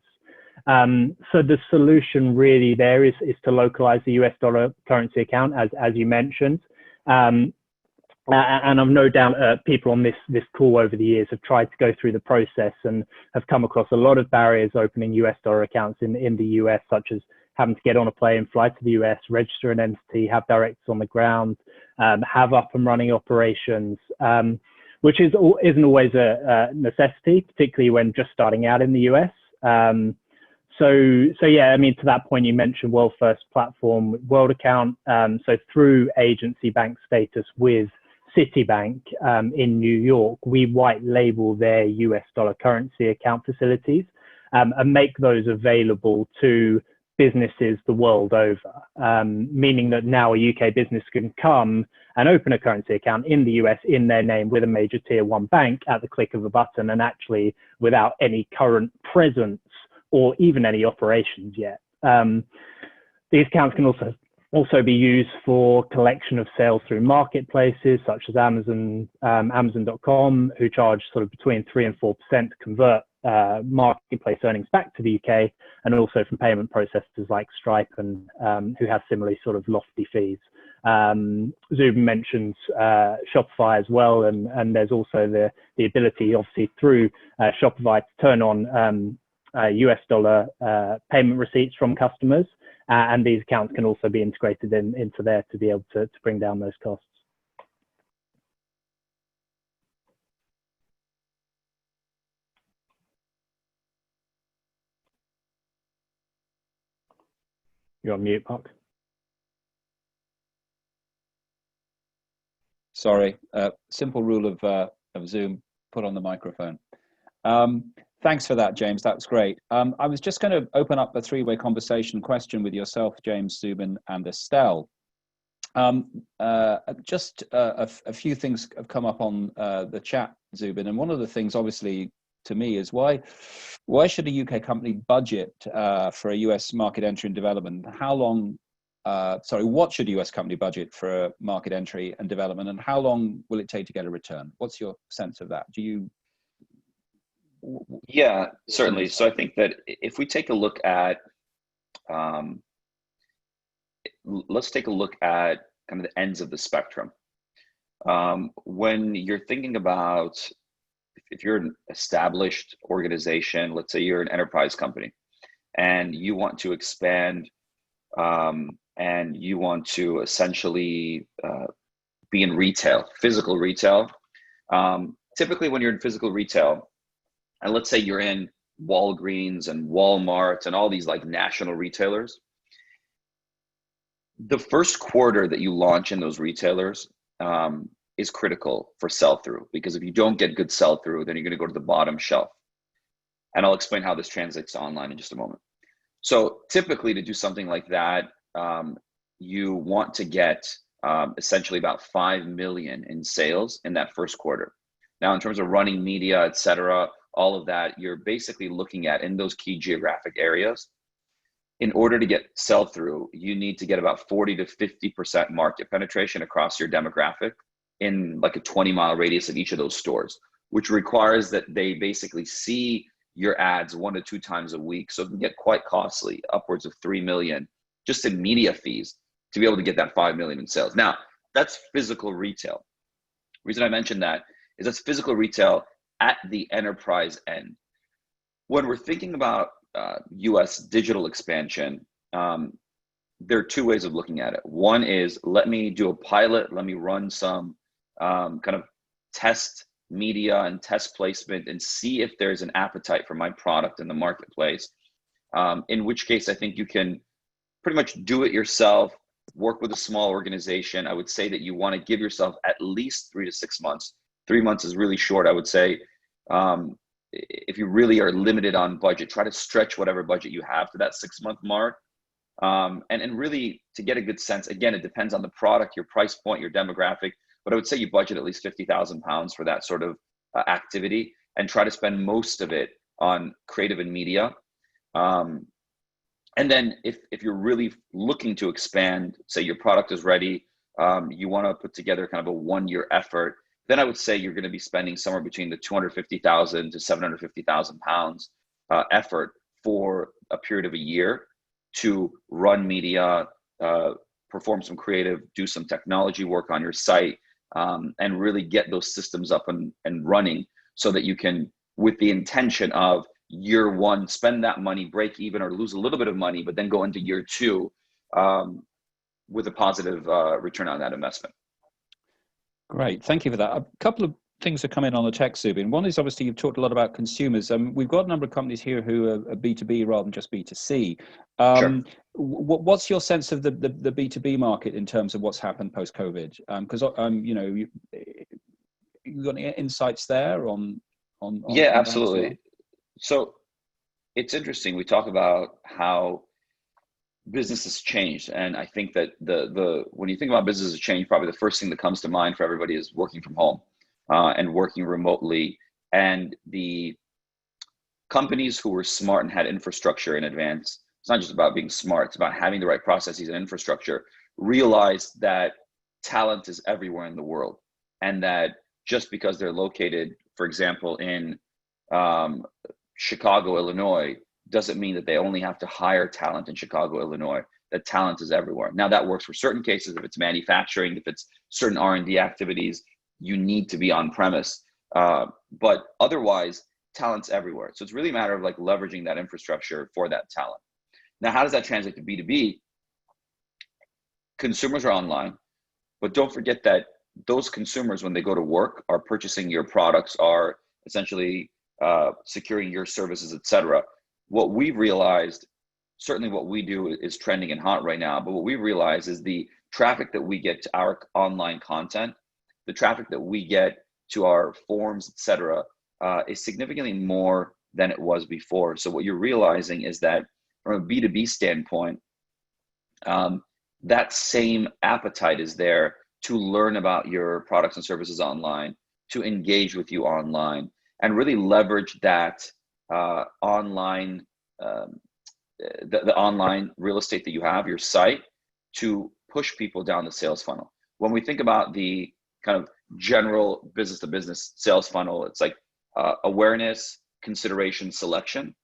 So the solution really there is to localize the US dollar currency account, as you mentioned. And I've no doubt people on this call over the years have tried to go through the process and have come across a lot of barriers opening US dollar accounts in the US, such as having to get on a plane, fly to the US, register an entity, have directors on the ground, have up and running operations, which isn't always a necessity, particularly when just starting out in the US. So yeah, I mean, to that point, you mentioned WorldFirst platform, World Account. So through agency bank status with Citibank in New York, we white label their US dollar currency account facilities and make those available to businesses the world over, meaning that now a UK business can come and open a currency account in the US in their name with a major tier 1 bank at the click of a button and actually without any current presence or even any operations yet. These accounts can also be used for collection of sales through marketplaces such as Amazon, Amazon.com, who charge sort of between 3 and 4% to convert marketplace earnings back to the UK, and also from payment processors like Stripe and who have similarly sort of lofty fees. Zubin mentions Shopify as well, and there's also the ability, obviously, through Shopify to turn on US dollar payment receipts from customers, and these accounts can also be integrated into there to be able to bring down those costs. You're on mute, Mark. Sorry, simple rule of Zoom, put on the microphone. Thanks for that, James. That's great. I was just going to open up a three-way conversation question with yourself, James, Zubin, and Estelle. Just a few things have come up on the chat, Zubin, and one of the things, obviously, to me is why should a UK company budget for a US market entry and development? How long? What should a US company budget for a market entry and development, and how long will it take to get a return? What's your sense of that? Do you? Yeah, certainly. So I think that if we take a look at, let's take a look at kind of the ends of the spectrum. When you're thinking about, if you're an established organization, let's say you're an enterprise company, and you want to expand, and you want to essentially be in retail, physical retail. Typically, when you're in physical retail, and let's say you're in Walgreens and Walmart and all these like national retailers, the first quarter that you launch in those retailers is critical for sell-through, because if you don't get good sell-through, then you're going to go to the bottom shelf. And I'll explain how this translates to online in just a moment. So typically, to do something like that, you want to get essentially about 5 million in sales in that first quarter. Now, in terms of running media, et cetera, all of that, you're basically looking at in those key geographic areas. In order to get sell-through, you need to get about 40 to 50% market penetration across your demographic in like a 20-mile radius of each of those stores, which requires that they basically see your ads 1 to 2 times a week. So it can get quite costly, upwards of 3 million just in media fees to be able to get that 5 million in sales. Now, that's physical retail. The reason I mentioned that is that's physical retail at the enterprise end. When we're thinking about US digital expansion, there are 2 ways of looking at it. One is, let me do a pilot, let me run some kind of test media and test placement and see if there's an appetite for my product in the marketplace. In which case, I think you can pretty much do it yourself, work with a small organization. I would say that you want to give yourself at least 3 to 6 months. 3 months is really short, I would say. If you really are limited on budget, try to stretch whatever budget you have to that 6-month mark. And really to get a good sense, again, it depends on the product, your price point, your demographic, but I would say you budget at least £50,000 for that sort of activity and try to spend most of it on creative and media. And then if you're really looking to expand, say your product is ready, you want to put together kind of a 1-year effort, then I would say you're going to be spending somewhere between the £250,000 to £750,000 effort for a period of a year to run media, perform some creative, do some technology work on your site, and really get those systems up and running so that you can, with the intention of year 1, spend that money, break even or lose a little bit of money, but then go into year 2 with a positive return on that investment. Great, thank you for that. A couple of things that come in on the text, Zubin. One is obviously you've talked a lot about consumers. We've got a number of companies here who are B2B rather than just B2C. Sure. What's your sense of the B2B market in terms of what's happened post-COVID? Because you know, you got any insights there on Yeah, on absolutely. that as well? So it's interesting. We talk about how business has changed, and I think that the when you think about business has changed, probably the first thing that comes to mind for everybody is working from home and working remotely. And the companies who were smart and had infrastructure in advance, it's not just about being smart, it's about having the right processes and infrastructure, realized that talent is everywhere in the world, and that just because they're located, for example, in Chicago, Illinois, doesn't mean that they only have to hire talent in Chicago, Illinois. That talent is everywhere. Now that works for certain cases. If it's manufacturing, if it's certain R&D activities, you need to be on premise. But otherwise, talent's everywhere. So it's really a matter of like leveraging that infrastructure for that talent. Now, how does that translate to B2B? Consumers are online, but don't forget that those consumers, when they go to work, are purchasing your products, are essentially securing your services, etc. What we've realized, certainly what we do is trending and hot right now, but what we realize is the traffic that we get to our online content, the traffic that we get to our forums, etc., is significantly more than it was before. So what you're realizing is that from a B2B standpoint, that same appetite is there to learn about your products and services online, to engage with you online, and really leverage that online, the online real estate that you have, your site, to push people down the sales funnel. When we think about the kind of general business to business sales funnel, it's like awareness, consideration, selection.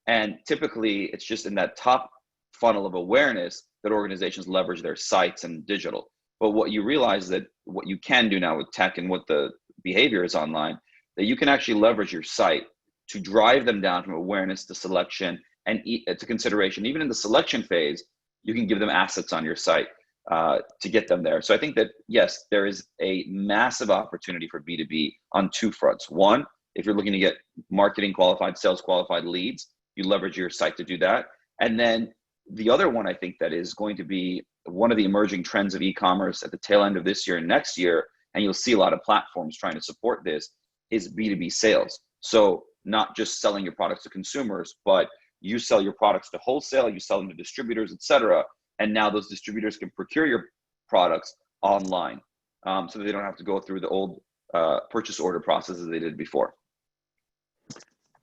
And typically it's just in that top funnel of awareness that organizations leverage their sites and digital. But what you realize that what you can do now with tech and what the behavior is online, that you can actually leverage your site to drive them down from awareness to selection and to consideration. Even in the selection phase, you can give them assets on your site to get them there. So I think that, yes, there is a massive opportunity for B2B on 2 fronts. One, if you're looking to get marketing qualified, sales qualified leads, you leverage your site to do that. And then the other one, I think that is going to be one of the emerging trends of e-commerce at the tail end of this year and next year, and you'll see a lot of platforms trying to support this, is B2B sales. So not just selling your products to consumers, but you sell your products to wholesale, you sell them to distributors, etc. And now those distributors can procure your products online, so that they don't have to go through the old purchase order processes they did before.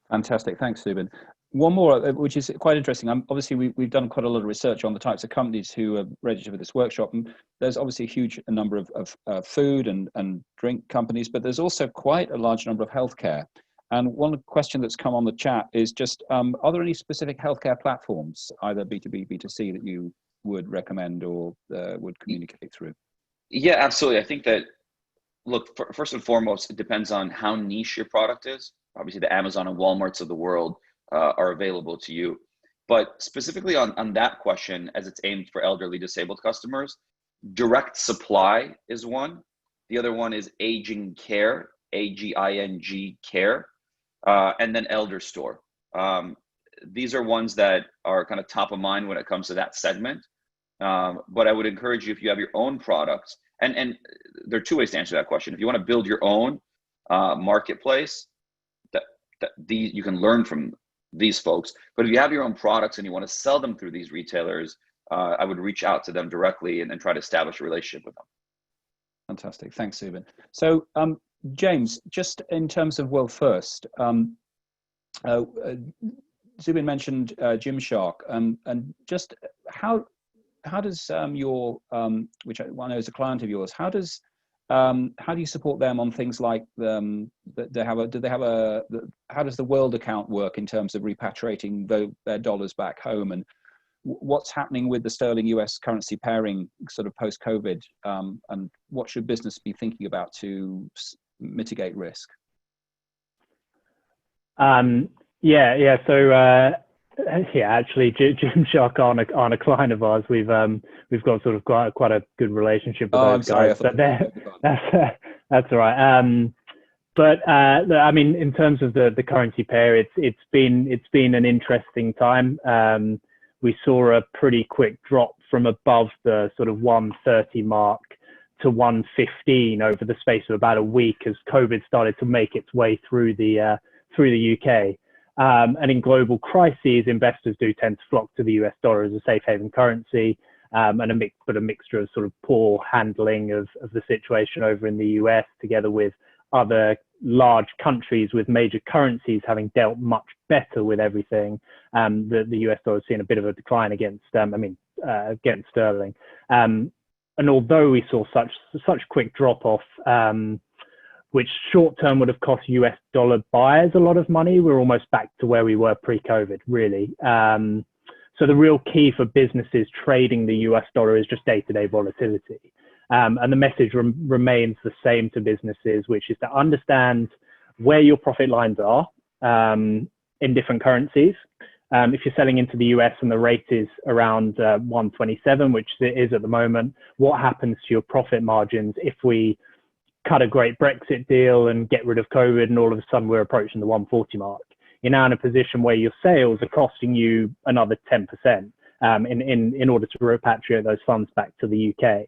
Fantastic, thanks, Subin. One more, which is quite interesting. Obviously, we've done quite a lot of research on the types of companies who are registered for this workshop, and there's obviously a huge number of food and drink companies, but there's also quite a large number of healthcare. And one question that's come on the chat is just, are there any specific healthcare platforms, either B2B, B2C, that you would recommend or would communicate through? Yeah, absolutely. I think that, look, first and foremost, it depends on how niche your product is. Obviously, the Amazon and Walmarts of the world are available to you. But specifically on that question, as it's aimed for elderly disabled customers, direct supply is one. The other one is aging care. AGING Care, and then Elder Store. These are ones that are kind of top of mind when it comes to that segment. But I would encourage you, if you have your own products, and there are two ways to answer that question. If you want to build your own marketplace, you can learn from these folks. But if you have your own products and you want to sell them through these retailers, I would reach out to them directly and try to establish a relationship with them. Fantastic. Thanks, Subin. So, James, just in terms of WorldFirst, Zubin mentioned Gymshark, and just how does your which I know is a client of yours, how do you support them on things like how does the World account work in terms of repatriating their dollars back home, and what's happening with the sterling US currency pairing sort of post COVID, and what should business be thinking about to mitigate risk? Actually, Gymshark aren't a client of ours. We've got sort of quite a good relationship with those guys. But that's all right. I mean, in terms of the currency pair, it's been an interesting time. We saw a pretty quick drop from above the sort of 130 mark to 115 over the space of about a week as COVID started to make its way through the UK. And in global crises, investors do tend to flock to the US dollar as a safe haven currency, and a mixture of sort of poor handling of the situation over in the US, together with other large countries with major currencies having dealt much better with everything. The US dollar has seen a bit of a decline against sterling. And although we saw such quick drop off, which short term would have cost US dollar buyers a lot of money, we're almost back to where we were pre-COVID, really. So the real key for businesses trading the US dollar is just day-to-day volatility. And the message remains the same to businesses, which is to understand where your profit lines are in different currencies. If you're selling into the US and the rate is around 127, which it is at the moment, what happens to your profit margins if we cut a great Brexit deal and get rid of COVID and all of a sudden we're approaching the 140 mark? You're now in a position where your sales are costing you another 10% in order to repatriate those funds back to the UK.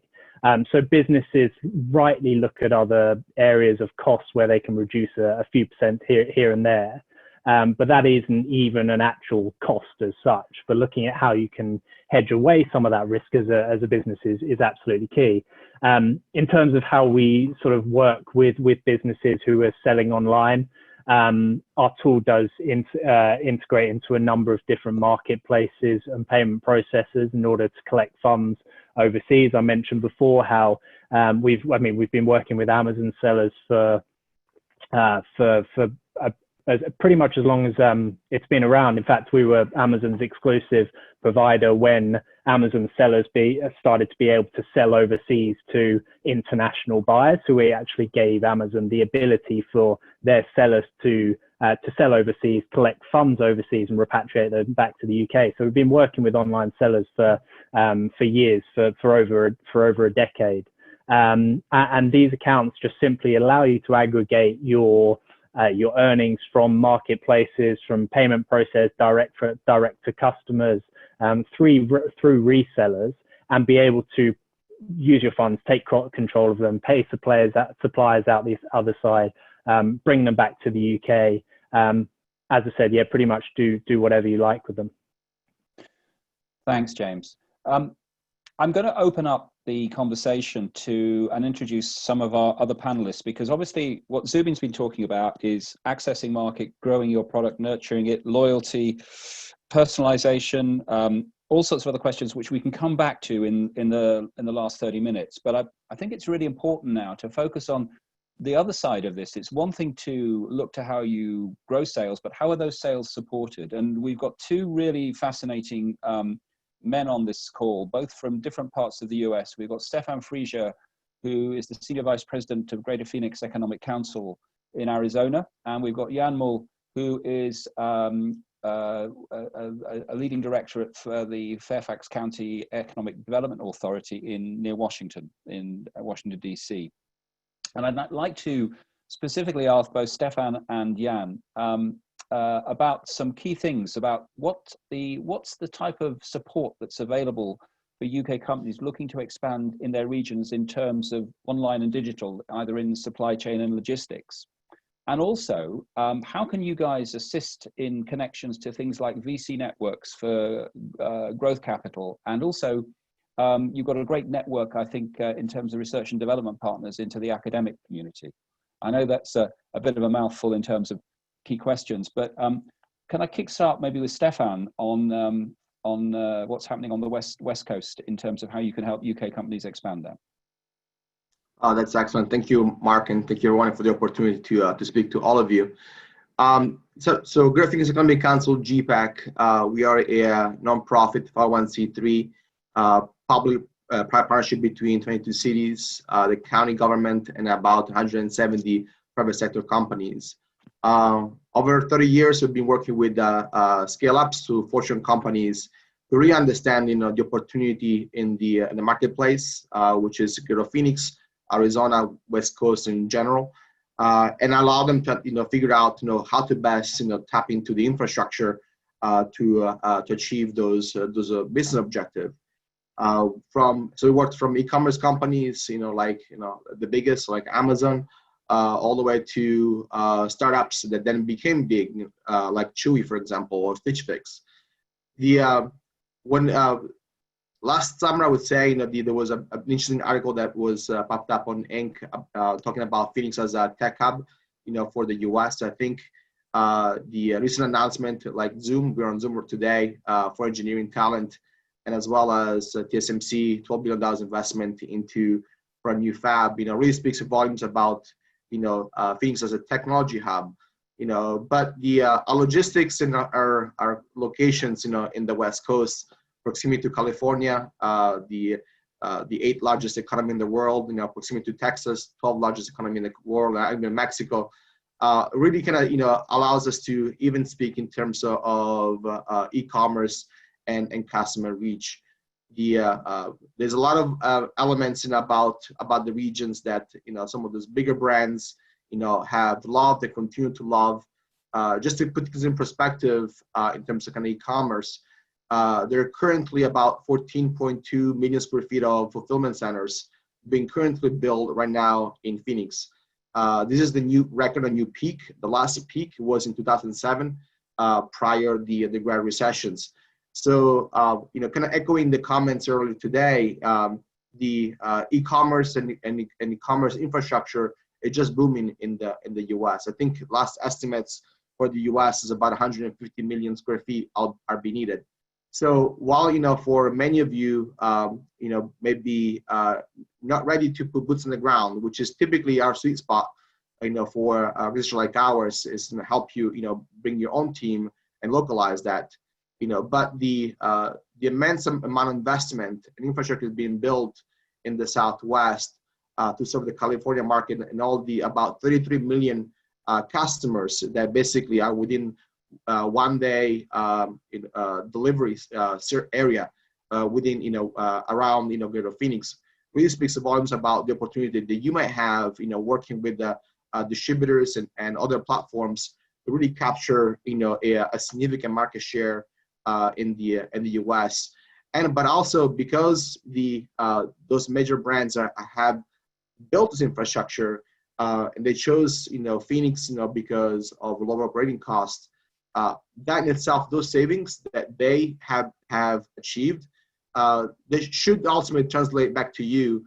So businesses rightly look at other areas of costs where they can reduce a few percent here and there. But that isn't even an actual cost as such. But looking at how you can hedge away some of that risk as a business is absolutely key. In terms of how we sort of work with businesses who are selling online, our tool does integrate into a number of different marketplaces and payment processors in order to collect funds overseas. I mentioned before how we've been working with Amazon sellers for pretty much as long as it's been around. In fact, we were Amazon's exclusive provider when Amazon sellers started to be able to sell overseas to international buyers. So we actually gave Amazon the ability for their sellers to sell overseas, collect funds overseas, and repatriate them back to the UK. So we've been working with online sellers for years, for over a decade. And these accounts just simply allow you to aggregate your earnings from marketplaces, from payment process, direct to customers, through resellers, and be able to use your funds, take control of them, pay suppliers out the other side, bring them back to the UK. As I said, pretty much do whatever you like with them. Thanks, James. I'm going to open up the conversation to and introduce some of our other panelists, because obviously what Zubin's been talking about is accessing market, growing your product, nurturing it, loyalty, personalization, all sorts of other questions which we can come back to in the last 30 minutes. But I think it's really important now to focus on the other side of this. It's one thing to look to how you grow sales, but how are those sales supported? And we've got two really fascinating men on this call, both from different parts of the US. We've got Stefan Frieser, who is the Senior Vice President of Greater Phoenix Economic Council in Arizona. And we've got Jan Mul, who is a leading director for the Fairfax County Economic Development Authority near Washington, in Washington, DC. And I'd like to specifically ask both Stefan and Jan about some key things about what's the type of support that's available for UK companies looking to expand in their regions in terms of online and digital, either in supply chain and logistics. And also, how can you guys assist in connections to things like VC networks for growth capital? And also, you've got a great network, I think, in terms of research and development partners into the academic community. I know that's a bit of a mouthful in terms of key questions, but can I kickstart maybe with Stefan on what's happening on the West Coast in terms of how you can help UK companies expand there? That's excellent. Thank you, Mark, and thank you everyone for the opportunity to speak to all of you. So Great Phoenix Economic Council, GPEC, we are a nonprofit 501c3 public partnership between 22 cities, the county government, and about 170 private sector companies. Over 30 years, we've been working with scale-ups to Fortune companies to really understand, the opportunity in the marketplace, which is Greater Phoenix, Arizona, West Coast in general, and allow them to, figure out, how to best, tap into the infrastructure to achieve those business objectives. So we worked from e-commerce companies, the biggest, like Amazon, all the way to startups that then became big, like Chewy, for example, or Stitch Fix. Last summer, I would say, there was an interesting article that was popped up on Inc. Talking about Phoenix as a tech hub, for the US. I think the recent announcement, like Zoom, we're on Zoom today for engineering talent, and as well as TSMC, $12 billion investment for a new fab, really speaks volumes about, Phoenix as a technology hub. But our logistics and our locations, in the West Coast, proximity to California, the 8th largest economy in the world, proximity to Texas, 12th largest economy in the world, even Mexico, really kind of, allows us to even speak in terms of e-commerce and customer reach. There's a lot of elements about the regions that, some of those bigger brands, have loved and continue to love. Just to put this in perspective, in terms of kind of e-commerce, there are currently about 14.2 million square feet of fulfillment centers being currently built right now in Phoenix. This is the new record, a new peak. The last peak was in 2007, prior the Great Recessions. So, kind of echoing the comments earlier today, the e-commerce and e-commerce infrastructure is just booming in the US. I think last estimates for the US is about 150 million square feet are being needed. So while, for many of you, maybe not ready to put boots on the ground, which is typically our sweet spot, for a research like ours, is to help you, bring your own team and localize that, but the immense amount of investment and infrastructure is being built in the Southwest to serve the California market and all the about 33 million customers that basically are within one day delivery area within around Greater Phoenix, really speaks volumes about the opportunity that you might have working with the distributors and other platforms to really capture a significant market share in the US, but also because those major brands have built this infrastructure and they chose Phoenix because of lower operating costs. That in itself, those savings that they have achieved, they should ultimately translate back to you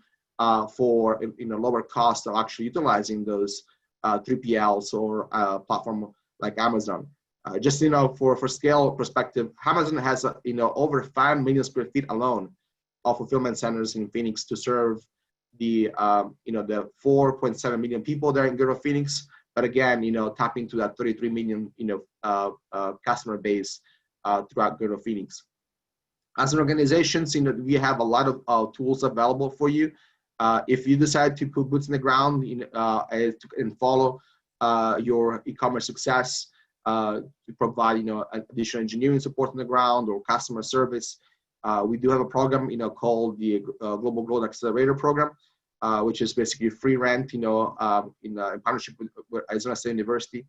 for lower cost of actually utilizing those 3PLs or platform like Amazon. Just for scale perspective, Amazon has over 5 million square feet alone of fulfillment centers in Phoenix to serve the 4.7 million people there in Greater Phoenix. But again, tapping into that 33 million customer base throughout Greater Phoenix. As an organization, we have a lot of tools available for you. If you decide to put boots in the ground and follow your e-commerce success, to provide additional engineering support on the ground or customer service, we do have a program called the Global Growth Accelerator Program, which is basically free rent, in partnership with Arizona State University.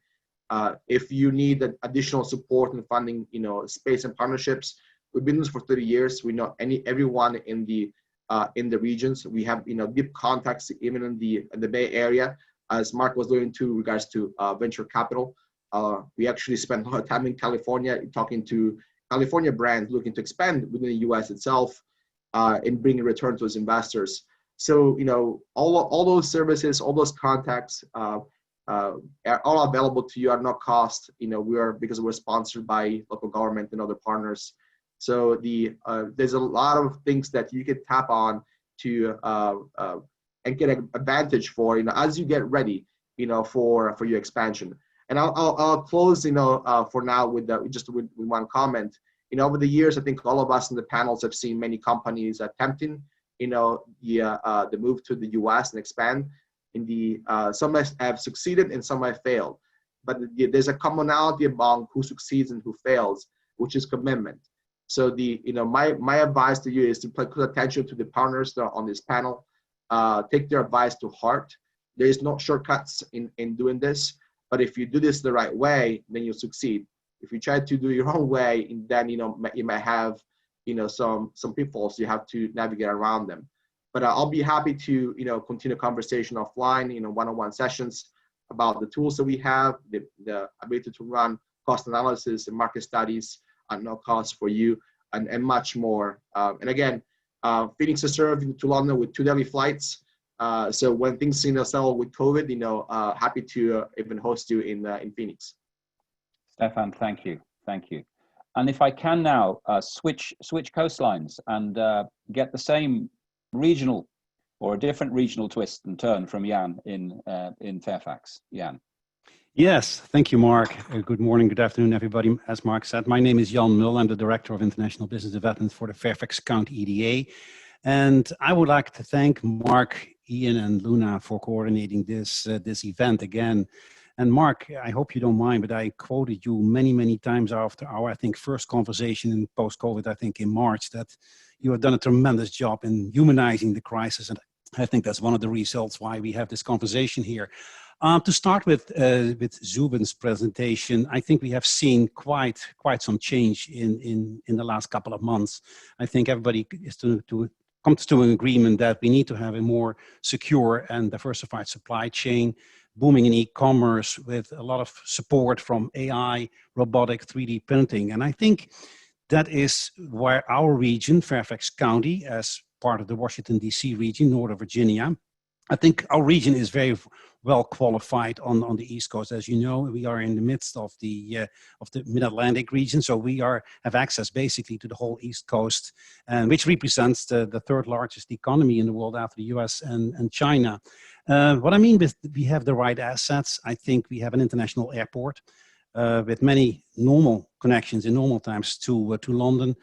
If you need additional support and funding, space and partnerships, we've been doing this for 30 years. We know everyone in the regions. We have deep contacts even in the Bay Area, as Mark was doing to regards to venture capital. We actually spent a lot of time in California talking to California brands looking to expand within the U.S. itself and bring a return to those investors. So all those services, all those contacts are all available to you at no cost. Because we're sponsored by local government and other partners. So there's a lot of things that you can tap on to and get an advantage for as you get ready for your expansion. And I'll close for now with with one comment. Over the years, I think all of us in the panels have seen many companies attempting the move to the US and expand. Some have succeeded and some have failed, but there's a commonality among who succeeds and who fails, which is commitment. So my advice to you is to pay close attention to the partners that are on this panel. Take their advice to heart. There is no shortcuts in doing this, but if you do this the right way, then you'll succeed. If you try to do your own way, then you might have some pitfalls. You have to navigate around them. But I'll be happy to continue conversation offline, one-on-one sessions about the tools that we have, the ability to run cost analysis and market studies at no cost for you, and much more. And again, Phoenix is served to London with 2 daily flights. So when things settle with COVID, happy to even host you in Phoenix. Stefan, thank you. And if I can now switch coastlines and get the same regional or a different regional twist and turn from Jan in Fairfax. Jan. Yes, thank you, Mark. Good morning, good afternoon, everybody. As Mark said, my name is Jan Mul. I'm the Director of International Business Development for the Fairfax County EDA. And I would like to thank Mark, Ian, and Luna for coordinating this event again. And Mark, I hope you don't mind, but I quoted you many, many times after our, I think, first conversation in post-COVID, I think in March, that you have done a tremendous job in humanizing the crisis. And I think that's one of the results why we have this conversation here. To start with Zubin's presentation, I think we have seen quite some change in the last couple of months. I think everybody is comes to an agreement that we need to have a more secure and diversified supply chain, booming in e-commerce with a lot of support from AI, robotic, 3D printing. And I think that is where our region, Fairfax County, as part of the Washington, D.C. region, Northern Virginia, I think our region is very well qualified on the East Coast. As you know, we are in the midst of the Mid-Atlantic region, so we have access basically to the whole East Coast, and which represents the third largest economy in the world after the US and China. What I mean with we have the right assets, I think we have an international airport with many normal connections in normal times to London.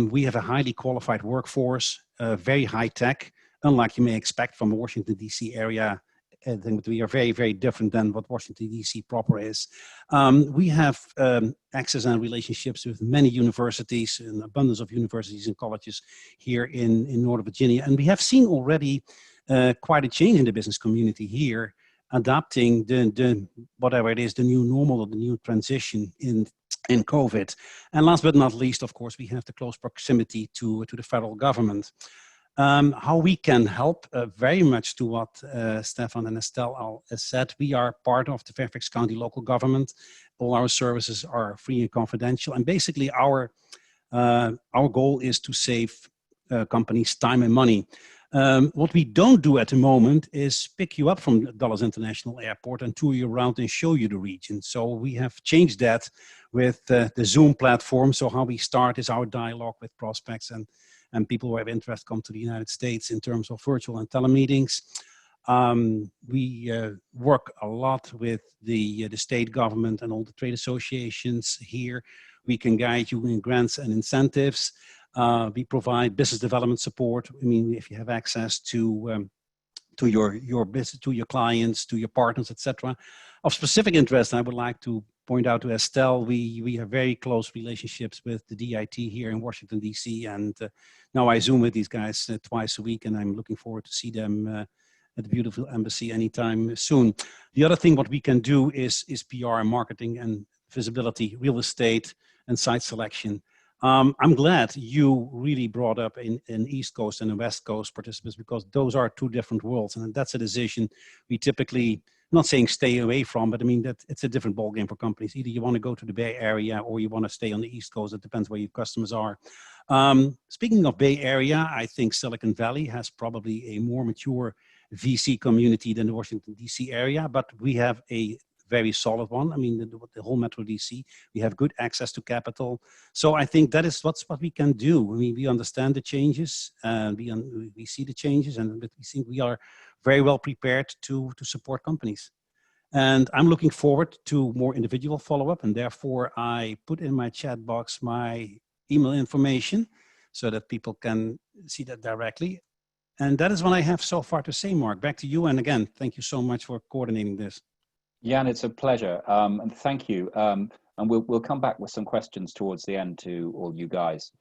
We have a highly qualified workforce, very high tech, unlike you may expect from the Washington, D.C. area. I think we are very, very different than what Washington, D.C. proper is. We have access and relationships with many universities, an abundance of universities and colleges here in Northern Virginia. And we have seen already quite a change in the business community here, adapting the whatever it is, the new normal or the new transition in COVID. And last but not least, of course, we have the close proximity to the federal government. How we can help very much to what Stefan and Estelle said. We are part of the Fairfax County local government. All our services are free and confidential. And basically our goal is to save companies time and money. What we don't do at the moment is pick you up from Dulles International Airport and tour you around and show you the region. So we have changed that with the Zoom platform. So how we start is our dialogue with prospects and people who have interest come to the United States in terms of virtual and telemeetings. We work a lot with the state government and all the trade associations here. We can guide you in grants and incentives. We provide business development support. I mean, if you have access to your business, to your clients, to your partners, etc. Of specific interest, I would like to point out to Estelle, we have very close relationships with the DIT here in Washington, D.C. And now I Zoom with these guys twice a week, and I'm looking forward to see them at the beautiful embassy anytime soon. The other thing what we can do is PR and marketing and visibility, real estate and site selection. I'm glad you really brought up in East Coast and the West Coast participants, because those are two different worlds, and that's a decision we typically, I'm not saying stay away from, but I mean that it's a different ballgame for companies. Either you want to go to the Bay Area or you want to stay on the East Coast. It depends where your customers are. Speaking of Bay Area, I think Silicon Valley has probably a more mature VC community than the Washington DC area, but we have a very solid one. I mean, the whole Metro DC, we have good access to capital. So I think that is what we can do. I mean, we understand the changes, we see the changes, and we think we are very well prepared to support companies. And I'm looking forward to more individual follow-up, and therefore I put in my chat box my email information so that people can see that directly. And that is what I have so far to say, Mark. Back to you. And again, thank you so much for coordinating this. Jan, it's a pleasure, and thank you. And we'll come back with some questions towards the end to all you guys.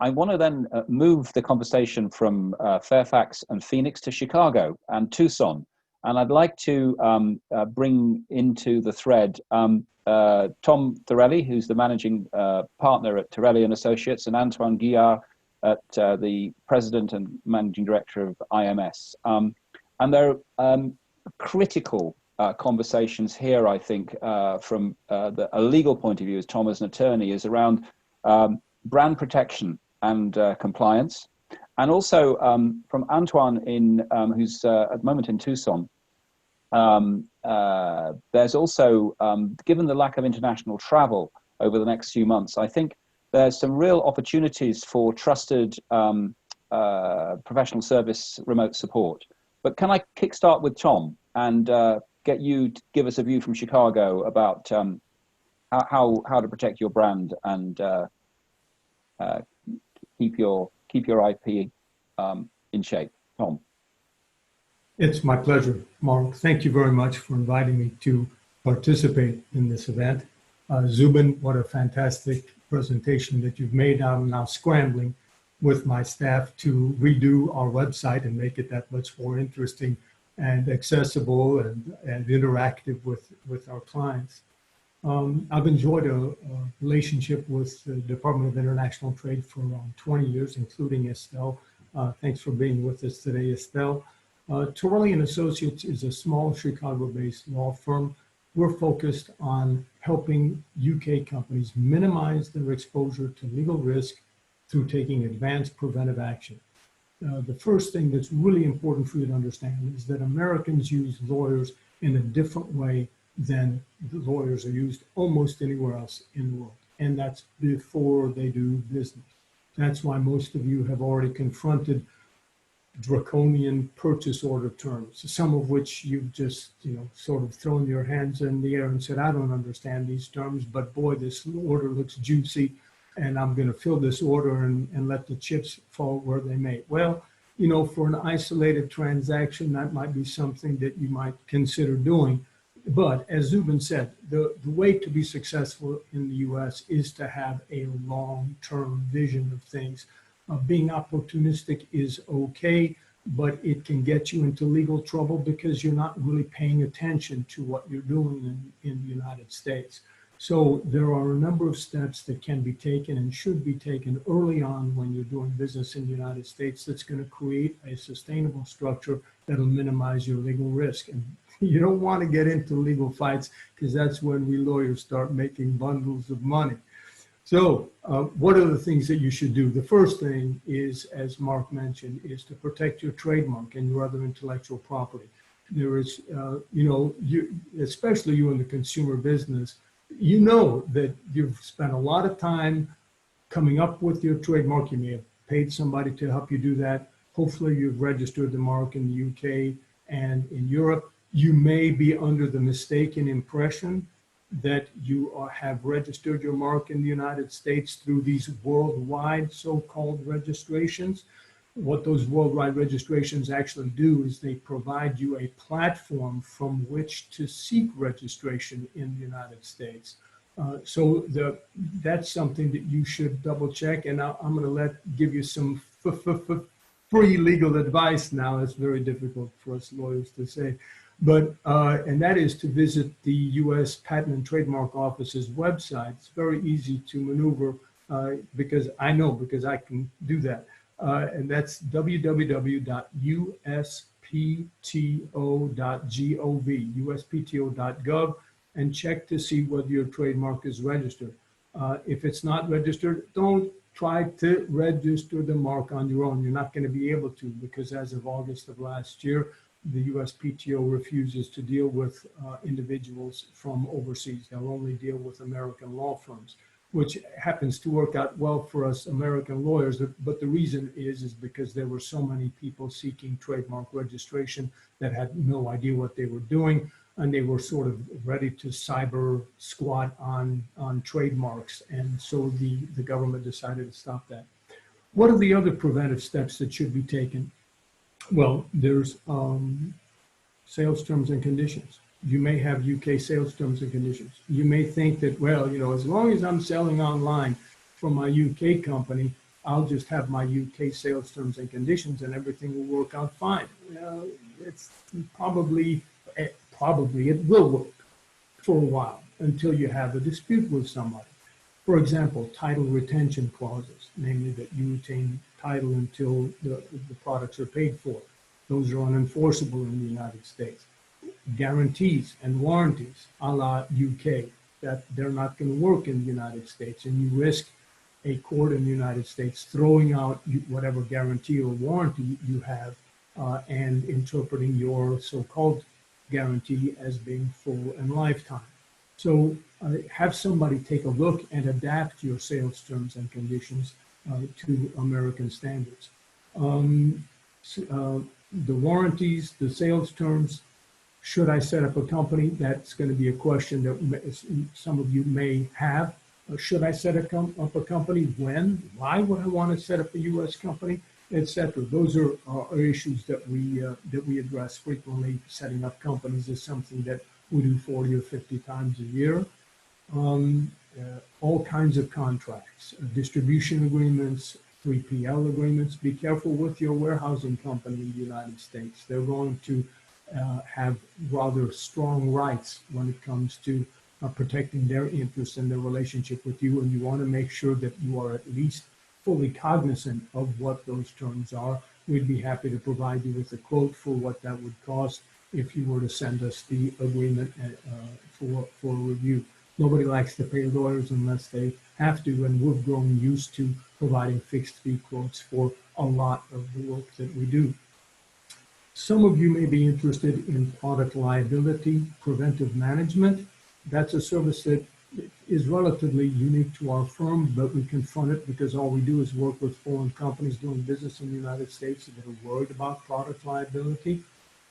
I want to then move the conversation from Fairfax and Phoenix to Chicago and Tucson. And I'd like to bring into the thread Tom Torelli, who's the managing partner at Torelli and Associates, and Antoine Guillard, at the president and managing director of IMS. And they're critical conversations here, I think, from a legal point of view, as Tom as an attorney, is around brand protection and compliance. And also from Antoine, who's at the moment in Tucson, there's also, given the lack of international travel over the next few months, I think there's some real opportunities for trusted professional service remote support. But can I kickstart with Tom and get you to give us a view from Chicago about how to protect your brand and keep your IP in shape. Tom. It's my pleasure, Mark. Thank you very much for inviting me to participate in this event. Zubin, what a fantastic presentation that you've made. I'm now scrambling with my staff to redo our website and make it that much more interesting and accessible and interactive with our clients. I've enjoyed a relationship with the Department of International Trade for around 20 years, including Estelle. Thanks for being with us today, Estelle. Torelli and Associates is a small Chicago-based law firm. We're focused on helping UK companies minimize their exposure to legal risk through taking advanced preventive action. The first thing that's really important for you to understand is that Americans use lawyers in a different way than the lawyers are used almost anywhere else in the world. And that's before they do business. That's why most of you have already confronted draconian purchase order terms, some of which you've just, sort of thrown your hands in the air and said, I don't understand these terms, but boy, this order looks juicy, and I'm going to fill this order and let the chips fall where they may. Well, for an isolated transaction, that might be something that you might consider doing. But as Zubin said, the way to be successful in the US is to have a long-term vision of things. Being opportunistic is okay, but it can get you into legal trouble because you're not really paying attention to what you're doing in the United States. So there are a number of steps that can be taken and should be taken early on when you're doing business in the United States that's going to create a sustainable structure that'll minimize your legal risk. And you don't want to get into legal fights because that's when we lawyers start making bundles of money. So what are the things that you should do? The first thing is, as Mark mentioned, is to protect your trademark and your other intellectual property. There is, especially you in the consumer business, that you've spent a lot of time coming up with your trademark. You may have paid somebody to help you do that. Hopefully you've registered the mark in the UK and in Europe. You may be under the mistaken impression that you have registered your mark in the United States through these worldwide so-called registrations. What those worldwide registrations actually do is they provide you a platform from which to seek registration in the United States. That's something that you should double check. And I'm going to give you some free legal advice now. It's very difficult for us lawyers to say, but and that is to visit the U.S. Patent and Trademark Office's website. It's very easy to maneuver because I can do that, and that's www.uspto.gov, uspto.gov, and check to see whether your trademark is registered. If it's not registered, don't try to register the mark on your own. You're not going to be able to, because as of August of last year, the USPTO refuses to deal with individuals from overseas. They'll only deal with American law firms, which happens to work out well for us American lawyers. But the reason is because there were so many people seeking trademark registration that had no idea what they were doing, and they were sort of ready to cyber squat on trademarks. And so the government decided to stop that. What are the other preventive steps that should be taken? Well, there's sales terms and conditions. You may have UK sales terms and conditions. You may think that, well, as long as I'm selling online from my UK company, I'll just have my UK sales terms and conditions and everything will work out fine. It's probably it will work for a while until you have a dispute with somebody. For example, title retention clauses, namely that you retain title until the products are paid for. Those are unenforceable in the United States. Guarantees and warranties a la UK, that they're not going to work in the United States, and you risk a court in the United States throwing out whatever guarantee or warranty you have and interpreting your so-called guarantee as being full and lifetime. So have somebody take a look and adapt your sales terms and conditions to American standards. The warranties, the sales terms, should I set up a company? That's going to be a question that some of you may have. Should I set up a company? When? Why would I want to set up a U.S. company? Etc. Those are issues that we address frequently. Setting up companies is something that we do 40 or 50 times a year. All kinds of contracts, distribution agreements, 3PL agreements. Be careful with your warehousing company in the United States. They're going to have rather strong rights when it comes to protecting their interests and their relationship with you, and you want to make sure that you are at least fully cognizant of what those terms are. We'd be happy to provide you with a quote for what that would cost if you were to send us the agreement for review. Nobody likes to pay lawyers unless they have to, and we've grown used to providing fixed fee quotes for a lot of the work that we do. Some of you may be interested in product liability preventive management. That's a service that is relatively unique to our firm, but we confront it because all we do is work with foreign companies doing business in the United States that are worried about product liability.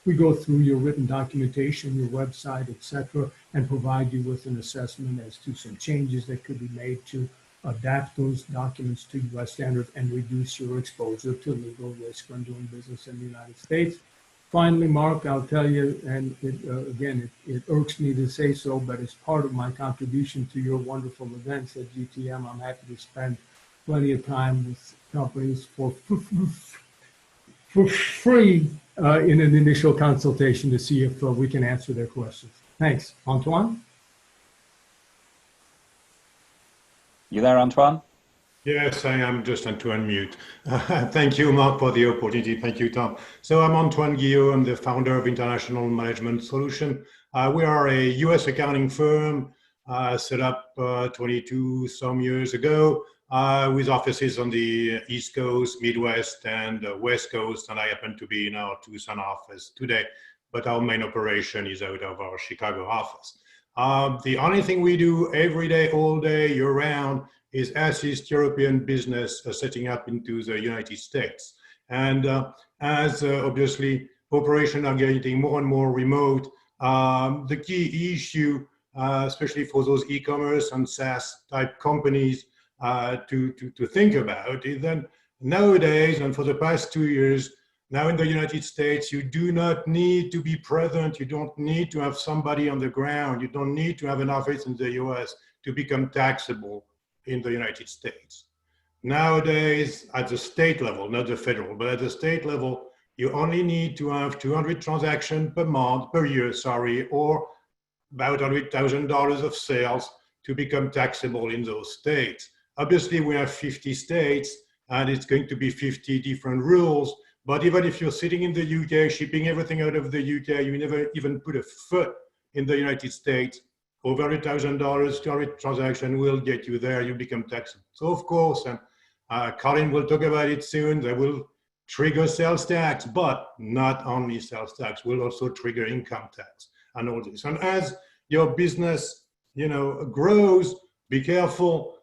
We go through your written documentation, your website, etc., and provide you with an assessment as to some changes that could be made to adapt those documents to U.S. standards and reduce your exposure to legal risk when doing business in the United States. Finally, Mark, I'll tell you, and it irks me to say so, but as part of my contribution to your wonderful events at GTM, I'm happy to spend plenty of time with companies for free in an initial consultation to see if we can answer their questions. Thanks. Antoine? You there, Antoine? Yes, I am just to unmute. Thank you, Mark, for the opportunity. Thank you, Tom. So I'm Antoine Guillot. I'm the founder of International Management Solution. We are a US accounting firm set up 22 some years ago with offices on the East Coast, Midwest, and West Coast. And I happen to be in our Tucson office today, but our main operation is out of our Chicago office. The only thing we do every day, all day, year round, is assist European business setting up into the United States. And as obviously operations are getting more and more remote, the key issue, especially for those e-commerce and SaaS type companies to think about is that nowadays, and for the past 2 years, now in the United States, you do not need to be present. You don't need to have somebody on the ground. You don't need to have an office in the US to become taxable in the United States. Nowadays, at the state level, not the federal, but at the state level, you only need to have 200 transactions per year, or about $100,000 of sales to become taxable in those states. Obviously, we have 50 states, and it's going to be 50 different rules. But even if you're sitting in the UK, shipping everything out of the UK, you never even put a foot in the United States, over $100,000, 200 transaction will get you there, you become taxable. So of course, and Colin will talk about it soon, they will trigger sales tax, but not only sales tax, will also trigger income tax and all this. And as your business, grows, be careful.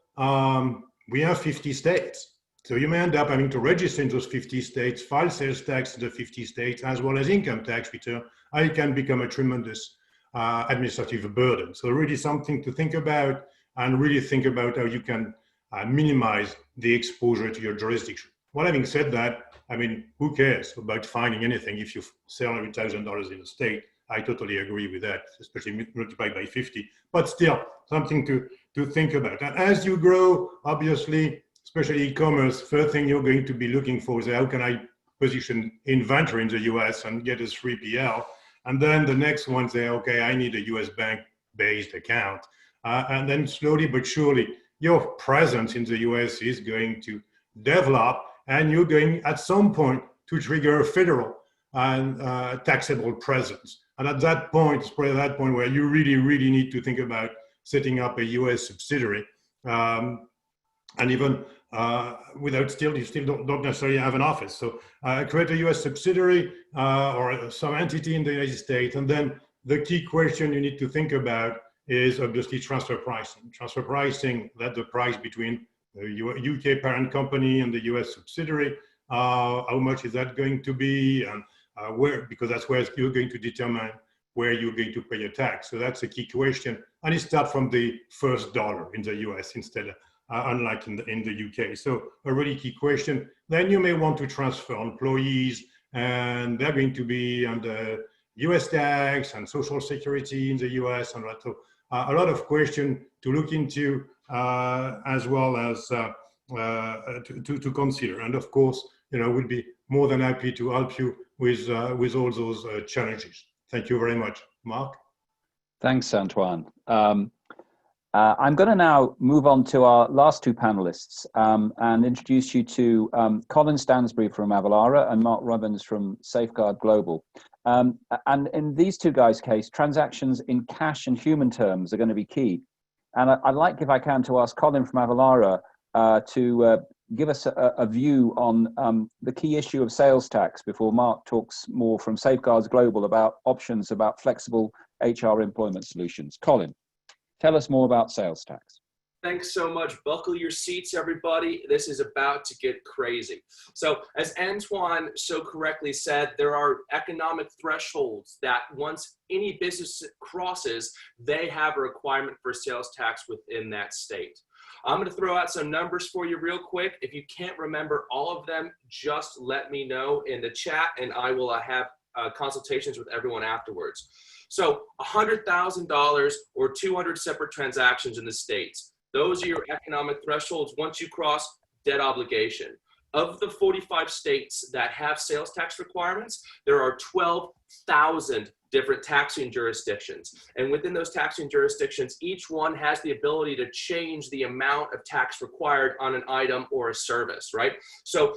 We have 50 states. So you may end up having to register in those 50 states, file sales tax in the 50 states, as well as income tax return. And it can become a tremendous administrative burden. So really something to think about, and really think about how you can minimize the exposure to your jurisdiction. Well, having said that, I mean, who cares about finding anything if you sell $100,000 in a state? I totally agree with that, especially multiplied by 50, but still something to think about. And as you grow, obviously, especially e-commerce, first thing you're going to be looking for is how can I position inventory in the US and get a 3PL? And then the next one say, okay, I need a US bank-based account. And then slowly but surely, your presence in the US is going to develop, and you're going at some point to trigger a federal and taxable presence. And at that point, it's probably that point where you really, really need to think about setting up a US subsidiary. And even without you still don't necessarily have an office. So create a US subsidiary or some entity in the United States. And then the key question you need to think about is obviously transfer pricing. Transfer pricing, that's the price between the UK parent company and the US subsidiary. How much is that going to be? And where, because that's where you're going to determine where you're going to pay your tax. So that's a key question. And it starts from the first dollar in the US instead of unlike in the UK. So a really key question. Then you may want to transfer employees, and they're going to be under US tax and social security in the US, and so a lot of questions to look into as well as to consider. And of course, we'll be more than happy to help you with all those challenges. Thank you very much. Mark? Thanks, Antoine. I'm going to now move on to our last two panelists and introduce you to Colin Stansbury from Avalara and Mark Robbins from Safeguard Global. And in these two guys' case, transactions in cash and human terms are going to be key. And I'd like, if I can, to ask Colin from Avalara to give us a view on the key issue of sales tax before Mark talks more from Safeguards Global about options about flexible HR employment solutions. Colin, tell us more about sales tax. Thanks so much. Buckle your seats, everybody. This is about to get crazy. So as Antoine so correctly said, there are economic thresholds that once any business crosses, they have a requirement for sales tax within that state. I'm going to throw out some numbers for you real quick. If you can't remember all of them, just let me know in the chat, and I will have consultations with everyone afterwards. So $100,000 or 200 separate transactions in the States. Those are your economic thresholds. Once you cross, debt obligation. Of the 45 states that have sales tax requirements, there are 12,000 different taxing jurisdictions. And within those taxing jurisdictions, each one has the ability to change the amount of tax required on an item or a service, right? So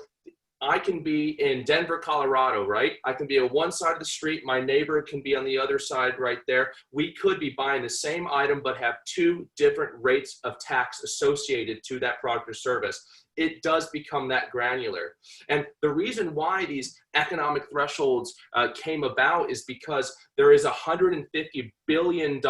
I can be in Denver, Colorado, right? I can be on one side of the street. My neighbor can be on the other side right there. We could be buying the same item, but have two different rates of tax associated to that product or service. It does become that granular. And the reason why these economic thresholds came about is because there is a $150 billion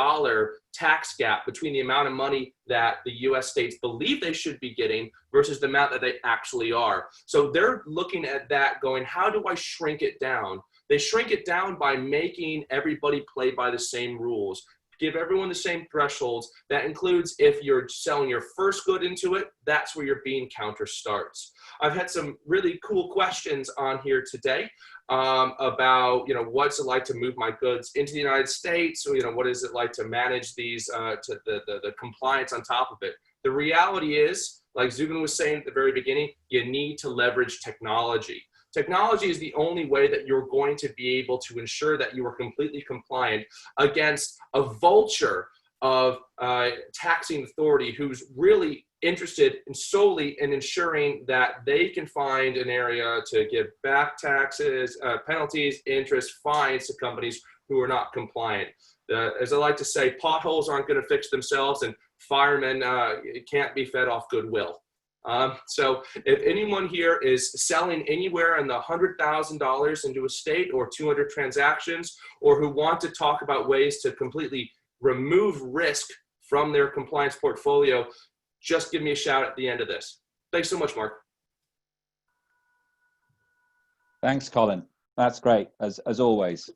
tax gap between the amount of money that the US states believe they should be getting versus the amount that they actually are. So they're looking at that going, how do I shrink it down? They shrink it down by making everybody play by the same rules. give everyone the same thresholds. That includes if you're selling your first good into it, that's where your bean counter starts. I've had some really cool questions on here today about, what's it like to move my goods into the United States? So, what is it like to manage these, to the compliance on top of it? The reality is, like Zubin was saying at the very beginning, you need to leverage technology. Technology is the only way that you're going to be able to ensure that you are completely compliant against a vulture of taxing authority who's really interested solely in ensuring that they can find an area to give back taxes, penalties, interest, fines to companies who are not compliant. As I like to say, potholes aren't going to fix themselves, and firemen can't be fed off goodwill. So if anyone here is selling anywhere in the $100,000 into a state or 200 transactions, or who want to talk about ways to completely remove risk from their compliance portfolio, just give me a shout at the end of this. Thanks so much, Mark. Thanks, Colin. That's great, as always.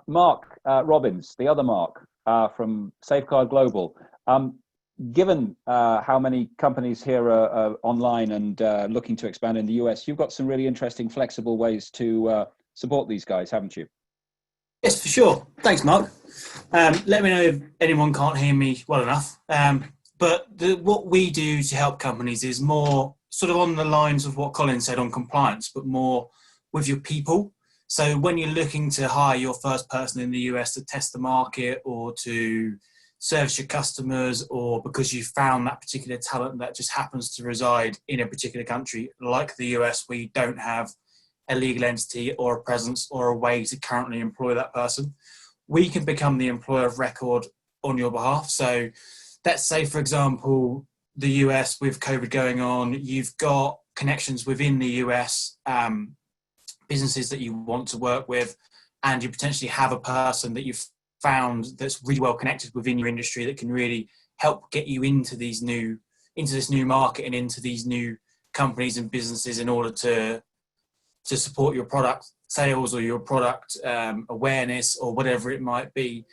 Mark Robbins, the other Mark from Safeguard Global. Given how many companies here are online and looking to expand in the US, you've got some really interesting, flexible ways to support these guys, haven't you? Yes, for sure. Thanks, Mark. Let me know if anyone can't hear me well enough. But what we do to help companies is more sort of on the lines of what Colin said on compliance, but more with your people. So when you're looking to hire your first person in the US to test the market or to service your customers, or because you found that particular talent that just happens to reside in a particular country, like the US, where you don't have a legal entity or a presence or a way to currently employ that person, we can become the employer of record on your behalf. So let's say, for example, the US with COVID going on, you've got connections within the US, businesses that you want to work with, and you potentially have a person that you've found that's really well connected within your industry that can really help get you into this new market and into these new companies and businesses in order to support your product sales or your product awareness or whatever it might be.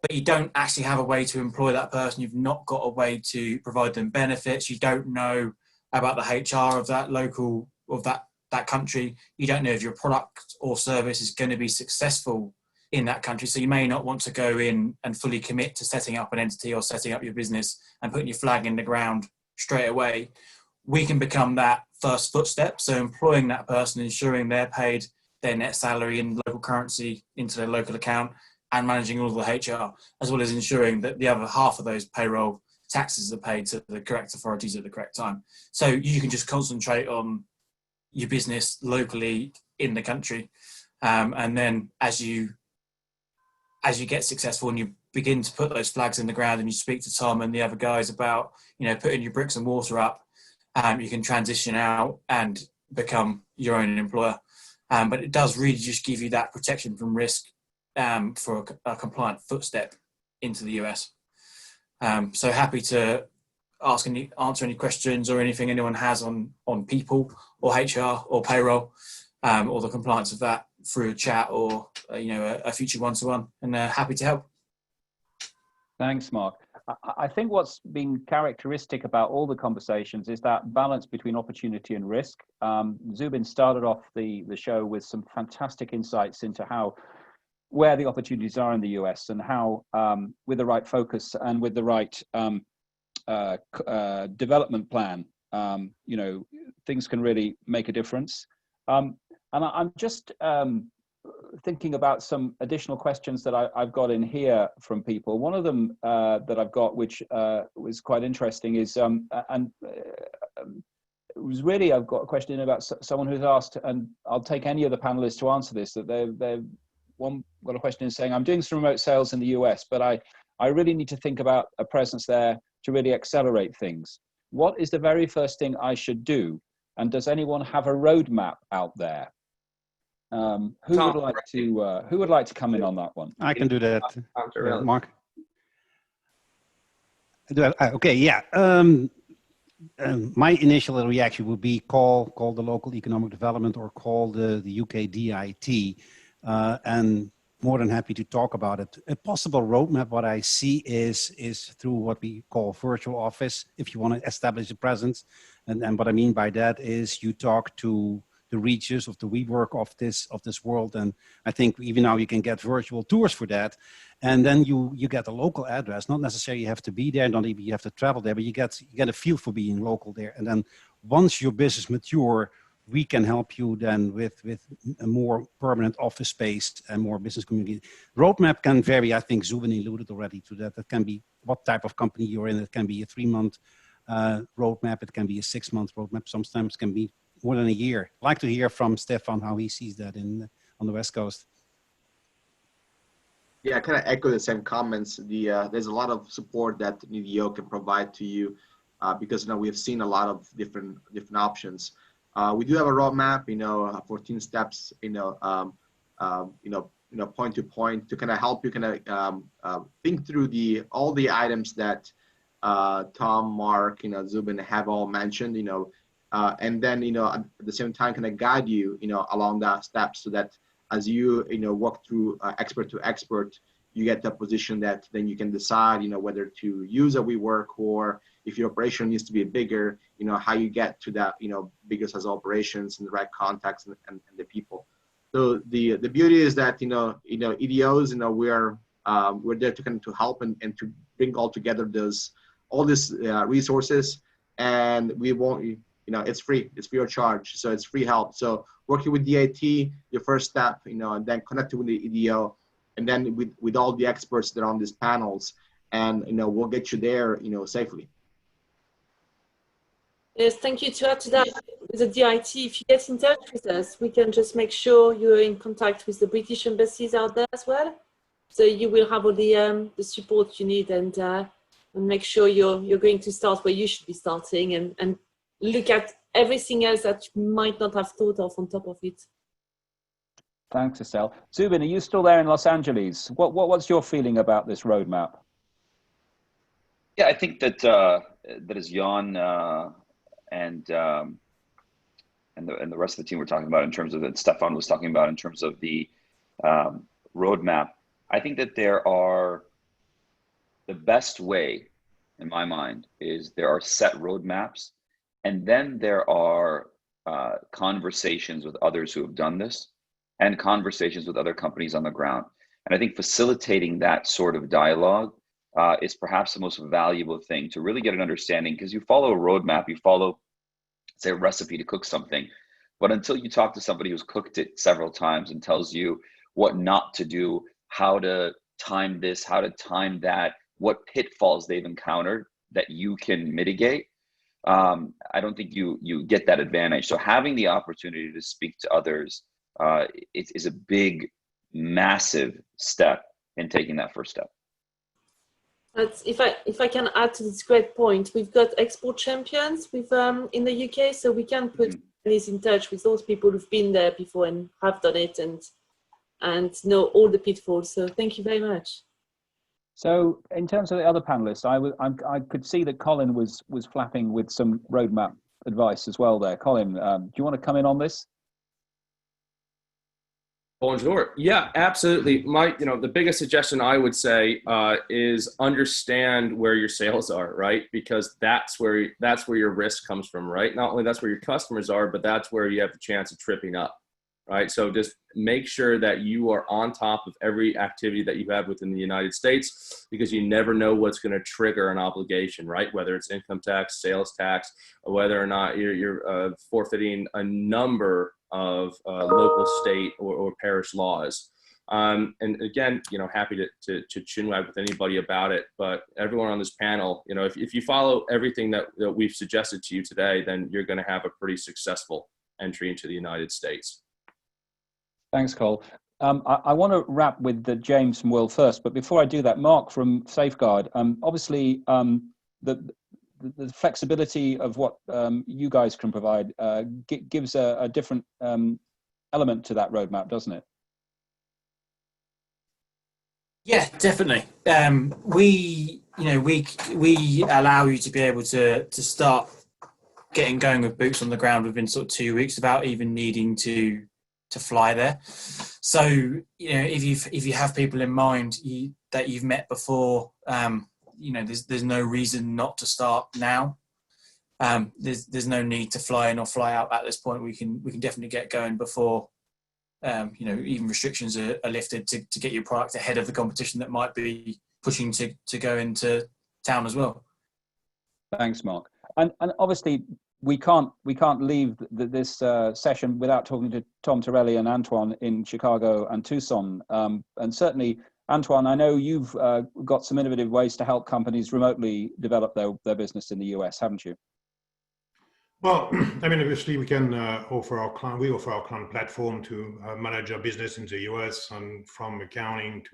But you don't actually have a way to employ that person. You've not got a way to provide them benefits. You don't know about the HR of that local, of that country. You don't know if your product or service is going to be successful in that country. So you may not want to go in and fully commit to setting up an entity or setting up your business and putting your flag in the ground straight away. We can become that first footstep. So employing that person, ensuring they're paid their net salary in local currency into their local account, and managing all the HR, as well as ensuring that the other half of those payroll taxes are paid to the correct authorities at the correct time. So you can just concentrate on your business locally in the country. And then as you get successful and you begin to put those flags in the ground and you speak to Tom and the other guys about, putting your bricks and mortar up, you can transition out and become your own employer. But it does really just give you that protection from risk for a compliant footstep into the US. So happy to answer any questions or anything anyone has on people or HR or payroll or the compliance of that through a chat or a future one-to-one, and happy to help. Thanks, Mark. I think what's been characteristic about all the conversations is that balance between opportunity and risk. Zubin started off the show with some fantastic insights into where the opportunities are in the US and how, with the right focus and with the right development plan, things can really make a difference. And I'm just thinking about some additional questions that I've got in here from people. One of them that I've got, which was quite interesting, is I've got a question about someone who's asked, and I'll take any of the panelists to answer this, that they've got a question saying, I'm doing some remote sales in the US, but I really need to think about a presence there to really accelerate things. What is the very first thing I should do? And does anyone have a roadmap out there? Who would like to come in on that one? I can do that, Mark. Okay, yeah. My initial reaction would be call the local economic development or call the UK DIT and more than happy to talk about it. A possible roadmap, what I see is through what we call virtual office, if you want to establish a presence. And what I mean by that is you talk to the reaches of the WeWork of this world. And I think even now you can get virtual tours for that. And then you get a local address, not necessarily you have to be there, not even you have to travel there, but you get a feel for being local there. And then once your business mature, we can help you then with a more permanent office space and more business community. Roadmap can vary. I think Zubin alluded already to that. It can be what type of company you're in. It can be a 3-month roadmap. It can be a 6-month roadmap. Sometimes it can be more than a year. I'd like to hear from Stefan how he sees that on the West Coast. Yeah, I kind of echo the same comments. There's a lot of support that EDO can provide to you because we have seen a lot of different options. We do have a roadmap, 14 steps, point to point to kind of help you kind of think through all the items that Tom, Mark, Zubin have all mentioned, and then, at the same time, kind of guide you, along that steps so that as you, walk through expert to expert, you get the position that then you can decide, whether to use a WeWork or if your operation needs to be bigger, how you get to that, bigger size operations and the right contacts and the people. So the beauty is that, EDOs, we're there to kind of to help and to bring all together all these resources, and we won't, it's free of charge. So it's free help. So working with DIT, your first step, and then connecting with the EDO, and then with all the experts that are on these panels, and we'll get you there, safely. Yes, thank you. To add to that, with the DIT, if you get in touch with us, we can just make sure you're in contact with the British embassies out there as well. So you will have all the support you need, and make sure you're going to start where you should be starting, and look at everything else that you might not have thought of on top of it. Thanks, Estelle. Zubin, are you still there in Los Angeles? What's your feeling about this roadmap? Yeah, I think that as Jan and the rest of the team were talking about in terms of that Stefan was talking about in terms of the roadmap. I think that the best way, in my mind, is there are set roadmaps, and then there are conversations with others who have done this, and conversations with other companies on the ground. And I think facilitating that sort of dialogue is perhaps the most valuable thing to really get an understanding, because you follow a roadmap, you follow, say, a recipe to cook something, but until you talk to somebody who's cooked it several times and tells you what not to do, how to time this, how to time that, what pitfalls they've encountered that you can mitigate, I don't think you get that advantage. So having the opportunity to speak to others is a big, massive step in taking that first step. But if I can add to this great point, we've got export champions in the UK, so we can put companies in touch with those people who've been there before and have done it and know all the pitfalls. So thank you very much. So in terms of the other panelists, I could see that Colin was flapping with some roadmap advice as well there. Colin, do you want to come in on this? Bonjour. Yeah, absolutely. The biggest suggestion I would say is understand where your sales are, right? Because that's where your risk comes from, right? Not only that's where your customers are, but that's where you have the chance of tripping up, right? So just make sure that you are on top of every activity that you have within the United States, because you never know what's going to trigger an obligation, right? Whether it's income tax, sales tax, or whether or not you're forfeiting a number of local, state, or parish laws. And again, happy to chinwag with anybody about it, but everyone on this panel, if you follow everything that we've suggested to you today, then you're going to have a pretty successful entry into the United States. Thanks, Cole. I want to wrap with James from WorldFirst, but before I do that, Mark from Safeguard, obviously the flexibility of what you guys can provide gives a different element to that roadmap, doesn't it? Yeah, definitely. We allow you to be able to start getting going with boots on the ground within sort of 2 weeks without even needing to fly there. So, you know, if you have people in mind that you've met before, you know, there's no reason not to start now. There's no need to fly in or fly out at this point. We can definitely get going before, you know, even restrictions are lifted to get your product ahead of the competition that might be pushing to go into town as well. Thanks, Mark. And obviously we can't leave this session without talking to Tom Torelli and Antoine in Chicago and Tucson. And certainly, Antoine, I know you've got some innovative ways to help companies remotely develop their business in the US, haven't you? Well, I mean, obviously, we can offer our client platform to manage our business in the US, and from accounting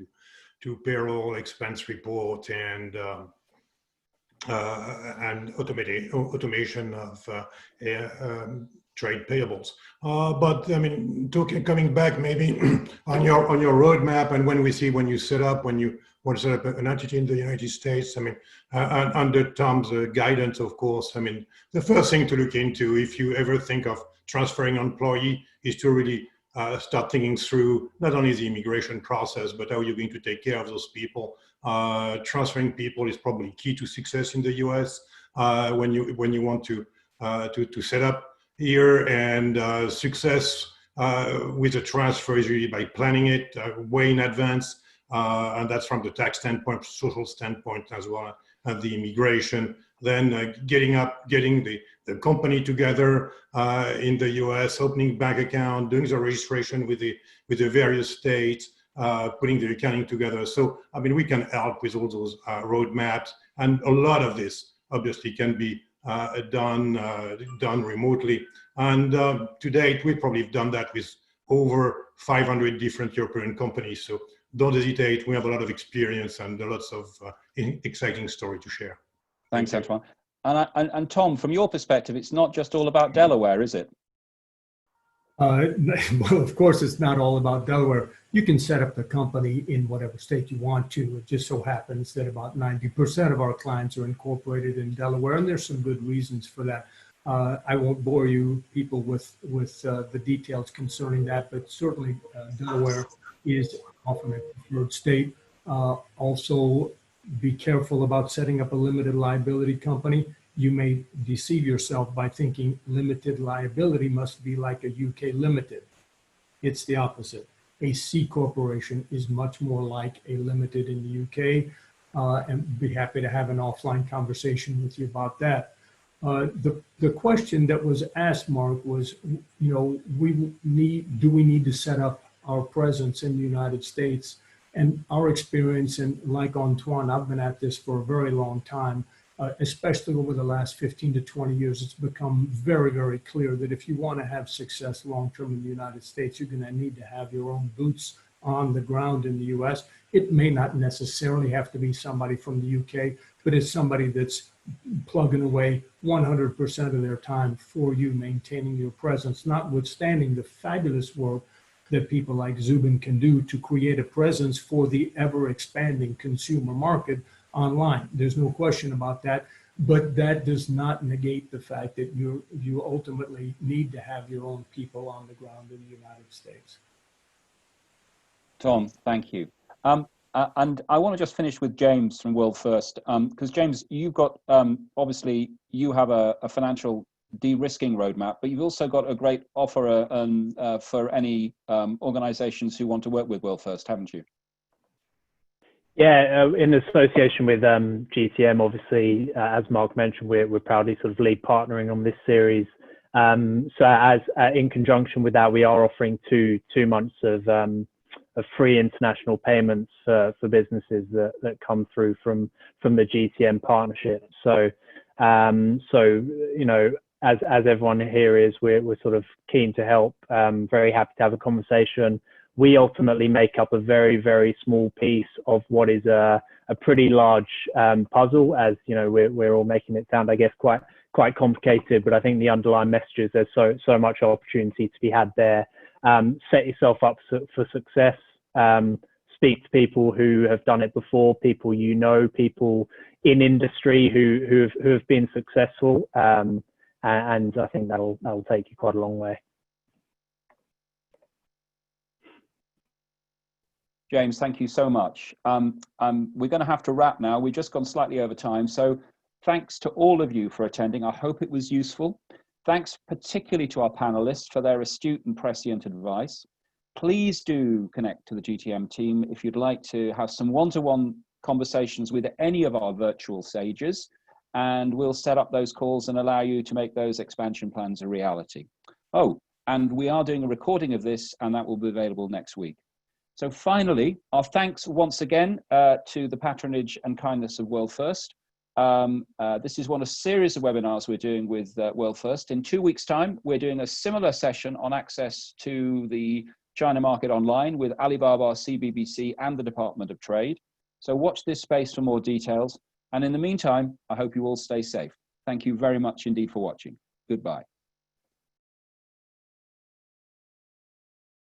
to payroll, expense report, and automation of trade payables. But I mean, coming back maybe on your roadmap, and when you set up an entity in the United States, I mean, under Tom's guidance, of course, I mean, the first thing to look into, if you ever think of transferring an employee, is to really start thinking through not only the immigration process, but how you're going to take care of those people. Transferring people is probably key to success in the U.S. When you want to set up here, and success with a transfer is really by planning it way in advance, and that's from the tax standpoint, social standpoint, as well as the immigration. Then getting the company together in the U.S., opening bank account, doing the registration with the various states, putting the accounting together. So, I mean, we can help with all those roadmaps, and a lot of this obviously can be done remotely. And to date, we probably have done that with over 500 different European companies. So don't hesitate. We have a lot of experience and lots of exciting story to share. Thanks, Antoine. And Tom, from your perspective, it's not just all about Delaware, is it? Well, of course, it's not all about Delaware. You can set up the company in whatever state you want to. It just so happens that about 90% of our clients are incorporated in Delaware, and there's some good reasons for that. I won't bore you people with the details concerning that, but certainly Delaware is often a preferred state. Also, be careful about setting up a limited liability company. You may deceive yourself by thinking limited liability must be like a UK limited. It's the opposite. A C corporation is much more like a limited in the UK, and be happy to have an offline conversation with you about that. The question that was asked, Mark, was, you know, do we need to set up our presence in the United States? And our experience, and like Antoine, I've been at this for a very long time, especially over the last 15 to 20 years, it's become very, very clear that if you want to have success long-term in the United States, you're going to need to have your own boots on the ground in the US. It may not necessarily have to be somebody from the UK, but it's somebody that's plugging away 100% of their time for you, maintaining your presence, notwithstanding the fabulous work that people like Zubin can do to create a presence for the ever-expanding consumer market online. There's no question about that, but that does not negate the fact that you ultimately need to have your own people on the ground in the United States. Tom, thank you. And I want to just finish with James from WorldFirst, because James, you've got, obviously, you have a financial de-risking roadmap, but you've also got a great offer for any organizations who want to work with WorldFirst, haven't you? Yeah, in association with GTM, obviously, as Mark mentioned, we're proudly sort of lead partnering on this series. So as in conjunction with that, we are offering two months of free international payments for businesses that come through from the GTM partnership. So you know, as everyone here is, we're sort of keen to help. Very happy to have a conversation. We ultimately make up a very, very small piece of what is a pretty large puzzle. As you know, we're all making it sound, I guess, quite complicated. But I think the underlying messages, there's so much opportunity to be had there. Set yourself up for success. Speak to people who have done it before, people you know, people in industry who have been successful, and I think that'll take you quite a long way. James, thank you so much. We're going to have to wrap now. We've just gone slightly over time. So thanks to all of you for attending. I hope it was useful. Thanks particularly to our panelists for their astute and prescient advice. Please do connect to the GTM team if you'd like to have some one-to-one conversations with any of our virtual sages, and we'll set up those calls and allow you to make those expansion plans a reality. Oh, and we are doing a recording of this, and that will be available next week. So finally, our thanks once again to the patronage and kindness of WorldFirst. This is one of a series of webinars we're doing with WorldFirst. In 2 weeks' time, we're doing a similar session on access to the China market online with Alibaba, CBBC, and the Department of Trade. So watch this space for more details. And in the meantime, I hope you all stay safe. Thank you very much indeed for watching. Goodbye.